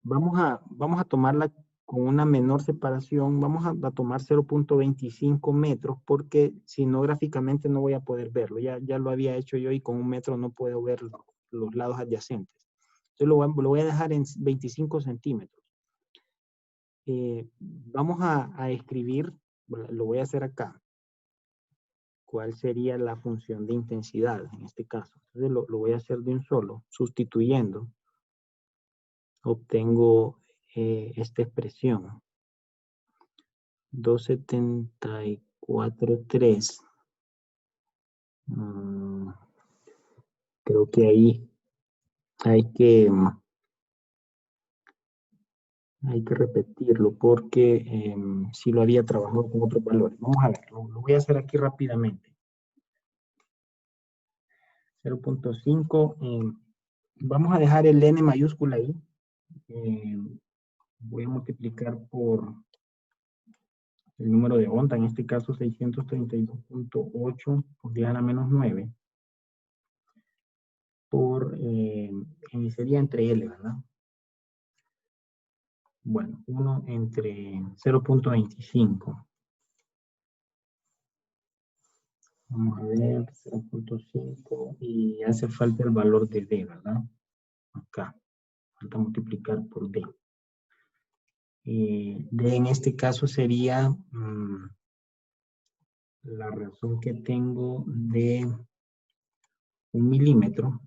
Vamos a tomarla con una menor separación. Vamos a tomar 0.25 metros porque si no gráficamente no voy a poder verlo. Ya lo había hecho yo y con 1 metro no puedo ver los lados adyacentes. Entonces lo voy a dejar en 25 centímetros. Vamos a escribir, lo voy a hacer acá, cuál sería la función de intensidad en este caso. Entonces lo voy a hacer de un solo, sustituyendo. Obtengo esta expresión. 274.3. Creo que ahí hay que repetirlo porque si lo había trabajado con otros valores. Vamos a ver, lo voy a hacer aquí rápidamente. 0.5. Vamos a dejar el N mayúscula ahí. Voy a multiplicar por el número de onda, en este caso 632.8 por 10 a la menos 9. Sería entre L, ¿verdad? Bueno, 1 entre 0.25. Vamos a ver, 0.5 y hace falta el valor de D, ¿verdad? Acá, falta multiplicar por D. D en este caso sería la razón que tengo de 1 milímetro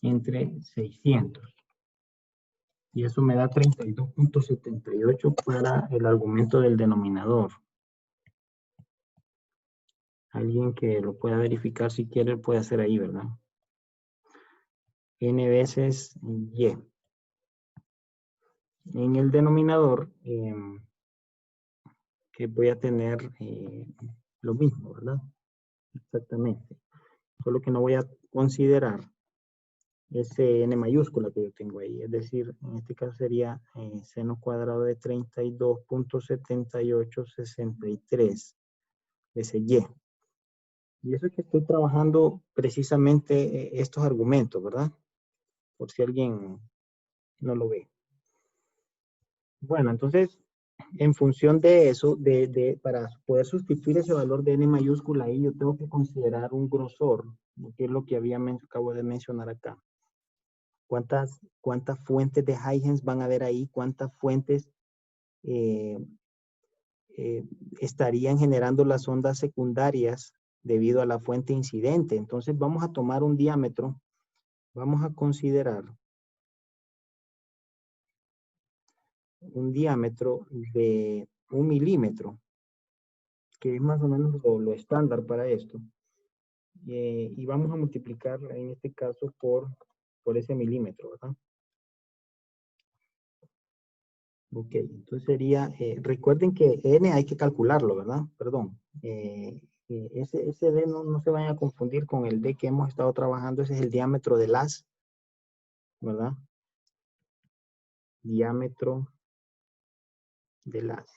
entre 600. Y eso me da 32.78 para el argumento del denominador. Alguien que lo pueda verificar si quiere puede hacer ahí, ¿verdad? N veces Y. En el denominador que voy a tener lo mismo, ¿verdad? Exactamente. Solo que no voy a considerar ese n mayúscula que yo tengo ahí. Es decir, en este caso sería seno cuadrado de 32.7863 de ese y. Y eso es que estoy trabajando precisamente estos argumentos, ¿verdad? Por si alguien no lo ve. Bueno, entonces, en función de eso, para poder sustituir ese valor de n mayúscula ahí, yo tengo que considerar un grosor, que es lo que acabo de mencionar acá. ¿Cuántas fuentes de Huygens van a haber ahí? ¿Cuántas fuentes estarían generando las ondas secundarias debido a la fuente incidente? Entonces vamos a tomar un diámetro, vamos a considerar un diámetro de 1 milímetro, que es más o menos lo estándar para esto. Y vamos a multiplicar en este caso por ese milímetro, ¿verdad? Ok, entonces sería, recuerden que n hay que calcularlo, ¿verdad? Perdón. Ese d no se vayan a confundir con el d que hemos estado trabajando. Ese es el diámetro del haz, ¿verdad? Diámetro del haz.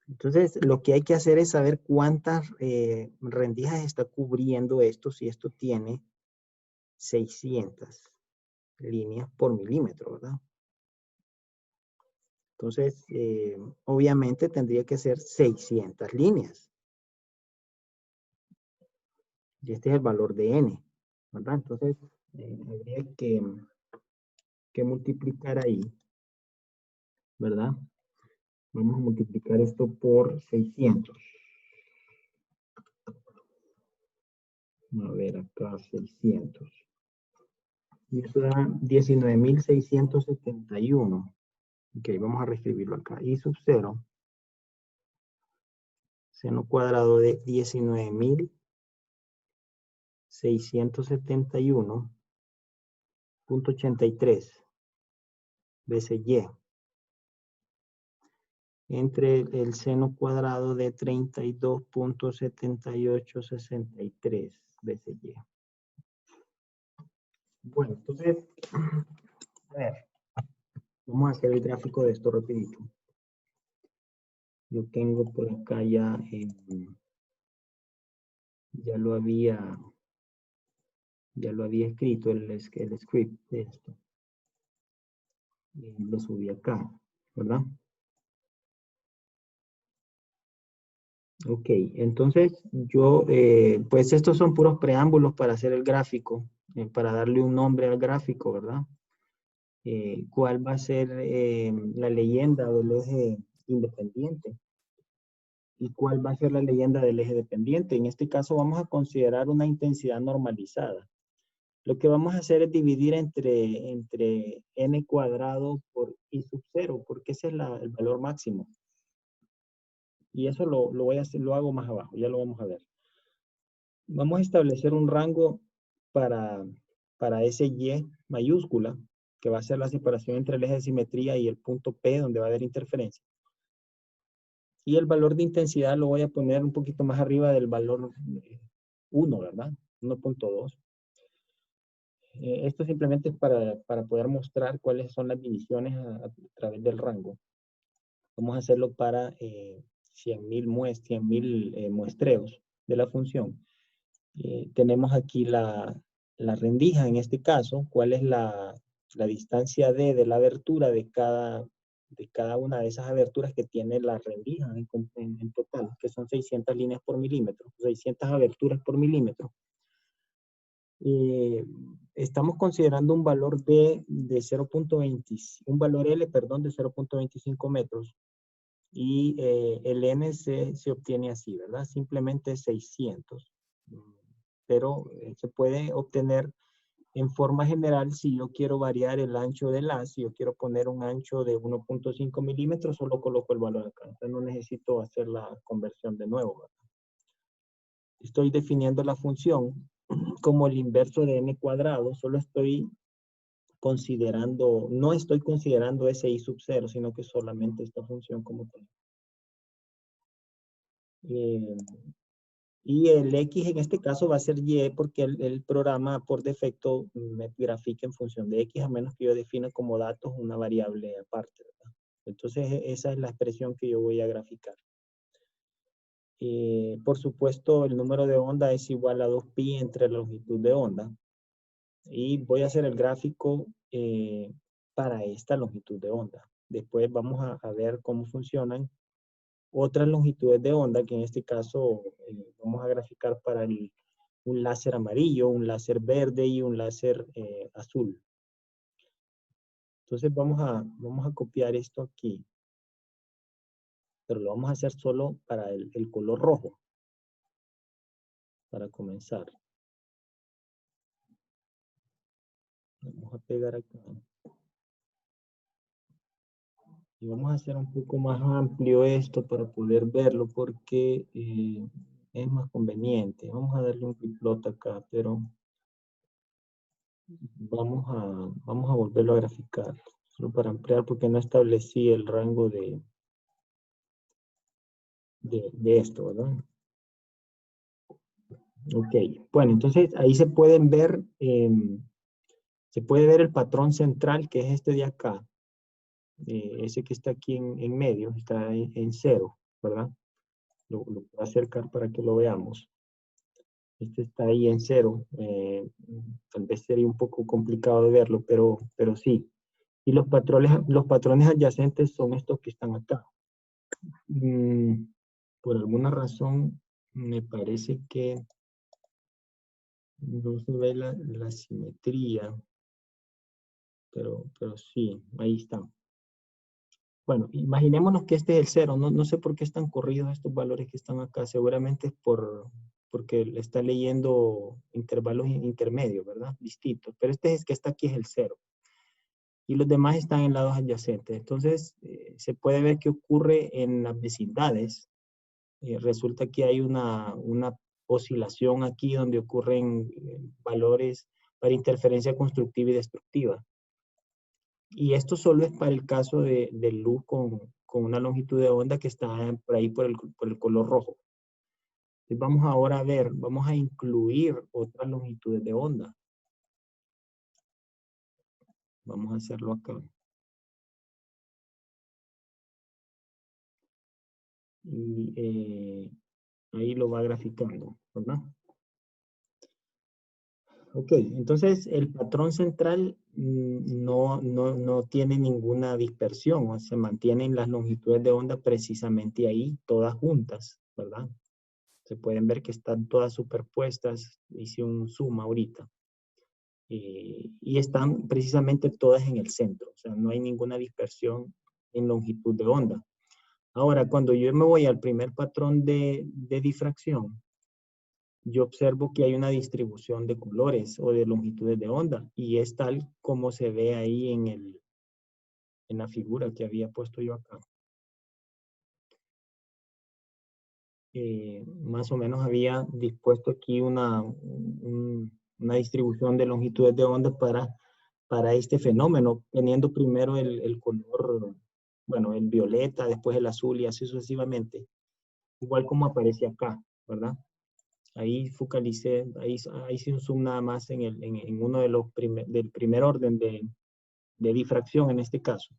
Entonces, lo que hay que hacer es saber cuántas rendijas está cubriendo esto, si esto tiene 600 líneas por milímetro, ¿verdad? Entonces, obviamente tendría que ser 600 líneas. Y este es el valor de n, ¿verdad? Entonces, habría que multiplicar ahí, ¿verdad? Vamos a multiplicar esto por 600. A ver, acá 600. Y eso da 19.671. Ok, vamos a reescribirlo acá. I sub 0. Seno cuadrado de 19.671.83 veces y. Entre el seno cuadrado de 32.7863 veces y. Bueno, entonces, a ver, vamos a hacer el gráfico de esto rapidito. Yo tengo por acá ya lo había escrito el script de esto. Y lo subí acá, ¿verdad? Ok, entonces yo, pues estos son puros preámbulos para hacer el gráfico, para darle un nombre al gráfico, ¿verdad? ¿Cuál va a ser la leyenda del eje independiente? ¿Y cuál va a ser la leyenda del eje dependiente? En este caso vamos a considerar una intensidad normalizada. Lo que vamos a hacer es dividir entre n cuadrado por i sub 0, porque ese es el valor máximo. Y eso lo voy a hacer, lo hago más abajo, ya lo vamos a ver. Vamos a establecer un rango para ese y mayúscula, que va a ser la separación entre el eje de simetría y el punto P, donde va a haber interferencia. Y el valor de intensidad lo voy a poner un poquito más arriba del valor 1, ¿verdad? 1.2. Esto simplemente es para poder mostrar cuáles son las divisiones a través del rango. Vamos a hacerlo para 100.000 muestreos de la función. Tenemos aquí la rendija en este caso. ¿Cuál es la distancia D de la abertura de cada una de esas aberturas que tiene la rendija en total? Que son 600 líneas por milímetro, 600 aberturas por milímetro. Estamos considerando un valor de 0.20, un valor L, perdón, de 0.25 metros. Y el N se obtiene así, ¿verdad? Simplemente 600. Pero se puede obtener en forma general si yo quiero variar el ancho del haz. Si yo quiero poner un ancho de 1.5 milímetros, solo coloco el valor acá. Entonces no necesito hacer la conversión de nuevo, ¿verdad? Estoy definiendo la función como el inverso de n cuadrado. Solo estoy considerando, no estoy considerando ese I sub 0, sino que solamente esta función como tal. Y el X en este caso va a ser Y porque el programa por defecto me grafica en función de X a menos que yo defina como datos una variable aparte, ¿verdad? Entonces esa es la expresión que yo voy a graficar. Por supuesto el número de onda es igual a 2pi entre la longitud de onda. Y voy a hacer el gráfico para esta longitud de onda. Después vamos a ver cómo funcionan otras longitudes de onda, que en este caso vamos a graficar para un láser amarillo, un láser verde y un láser azul. Entonces vamos a copiar esto aquí. Pero lo vamos a hacer solo para el color rojo. Para comenzar. Vamos a pegar acá. Y vamos a hacer un poco más amplio esto para poder verlo porque es más conveniente. Vamos a darle un plot acá, pero vamos a volverlo a graficar. Solo para ampliar porque no establecí el rango de esto, ¿verdad? Ok, bueno, entonces ahí se pueden ver, se puede ver el patrón central que es este de acá. Ese que está aquí en medio, está en 0, ¿verdad? Lo voy a acercar para que lo veamos. Este está ahí en 0. Tal vez sería un poco complicado de verlo, pero sí. Y los patrones adyacentes son estos que están acá. Por alguna razón, me parece que no se ve la simetría. Pero sí, ahí están. Bueno, imaginémonos que este es el 0. No sé por qué están corridos estos valores que están acá. Seguramente es porque le está leyendo intervalos intermedios, ¿verdad? Distintos. Pero este es que está aquí es el 0. Y los demás están en lados adyacentes. Entonces, se puede ver qué ocurre en las vecindades. Resulta que hay una oscilación aquí donde ocurren valores para interferencia constructiva y destructiva. Y esto solo es para el caso de luz con una longitud de onda que está por ahí por el color rojo. Entonces vamos ahora a ver, vamos a incluir otras longitudes de onda. Vamos a hacerlo acá. Y ahí lo va graficando, ¿verdad? Ok, entonces el patrón central no tiene ninguna dispersión, o se mantienen las longitudes de onda precisamente ahí, todas juntas, ¿verdad? Se pueden ver que están todas superpuestas, hice un zoom ahorita. Y están precisamente todas en el centro, o sea, no hay ninguna dispersión en longitud de onda. Ahora, cuando yo me voy al primer patrón de difracción, yo observo que hay una distribución de colores o de longitudes de onda y es tal como se ve ahí en la figura que había puesto yo acá. Más o menos había dispuesto aquí una distribución de longitudes de onda para este fenómeno, teniendo primero el color, bueno, el violeta, después el azul y así sucesivamente. Igual como aparece acá, ¿verdad? Ahí focalicé, ahí hice un zoom nada más en uno de los del primer orden de difracción en este caso.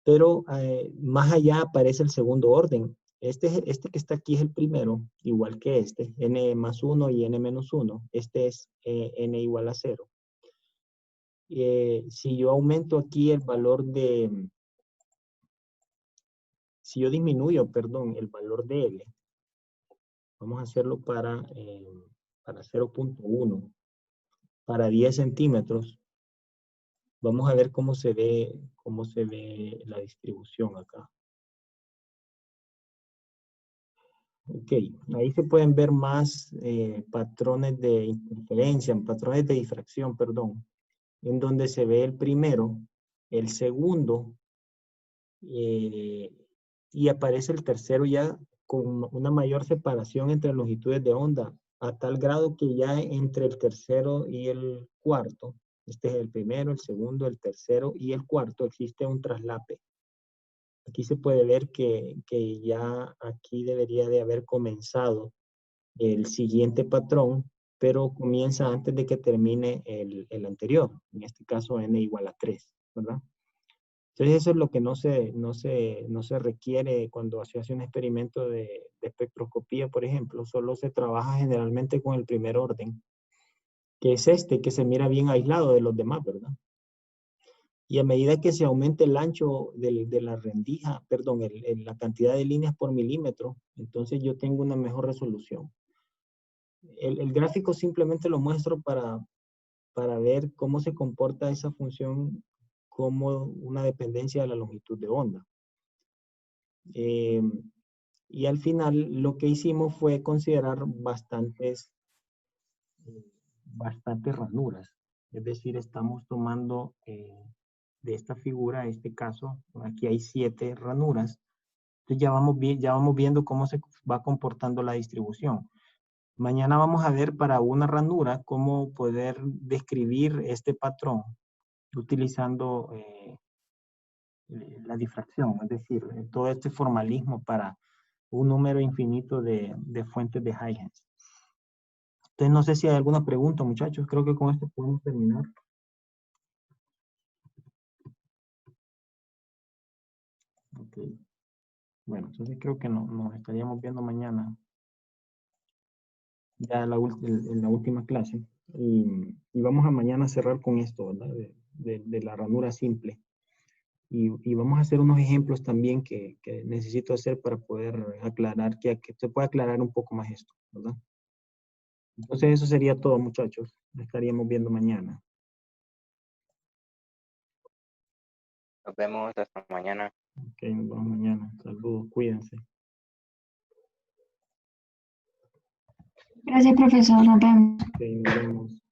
Pero más allá aparece el segundo orden. Este que está aquí es el primero, igual que este, n+1 y n-1. Este es n igual a 0. Si yo aumento aquí el valor si yo disminuyo, perdón, el valor de L, vamos a hacerlo para 0.1, para 10 centímetros, vamos a ver cómo se ve la distribución acá. Ok, ahí se pueden ver más patrones de interferencia, patrones de difracción, perdón, en donde se ve el primero, el segundo, y aparece el tercero ya con una mayor separación entre longitudes de onda, a tal grado que ya entre el tercero y el cuarto Este es el primero, el segundo, el tercero y el cuarto. Existe un traslape. Aquí se puede ver que ya aquí debería de haber comenzado el siguiente patrón, pero comienza antes de que termine el anterior. En este caso, n igual a 3, ¿verdad? Entonces, eso es lo que no se requiere cuando se hace un experimento de espectroscopía, por ejemplo. Solo se trabaja generalmente con el primer orden, que es este, que se mira bien aislado de los demás, ¿verdad? Y a medida que se aumente el ancho de la rendija, perdón, la cantidad de líneas por milímetro, entonces yo tengo una mejor resolución. El gráfico simplemente lo muestro para ver cómo se comporta esa función como una dependencia de la longitud de onda. Y al final lo que hicimos fue considerar bastantes ranuras. Es decir, estamos tomando de esta figura, en este caso, aquí hay 7 ranuras. Entonces ya vamos viendo cómo se va comportando la distribución. Mañana vamos a ver para una ranura cómo poder describir este patrón utilizando la difracción, es decir, todo este formalismo para un número infinito de fuentes de Huygens. Entonces, no sé si hay alguna pregunta, muchachos. Creo que con esto podemos terminar. Ok. Bueno, entonces creo que nos estaríamos viendo mañana. Ya en la última clase. Y vamos a mañana cerrar con esto, ¿verdad? De la ranura simple. Y vamos a hacer unos ejemplos también que necesito hacer para poder aclarar, que se pueda aclarar un poco más esto, ¿verdad? Entonces eso sería todo, muchachos. Nos estaríamos viendo mañana. Nos vemos hasta mañana. Ok, nos vemos mañana. Saludos, cuídense. Gracias, profesor. Nos vemos. Ok, nos vemos.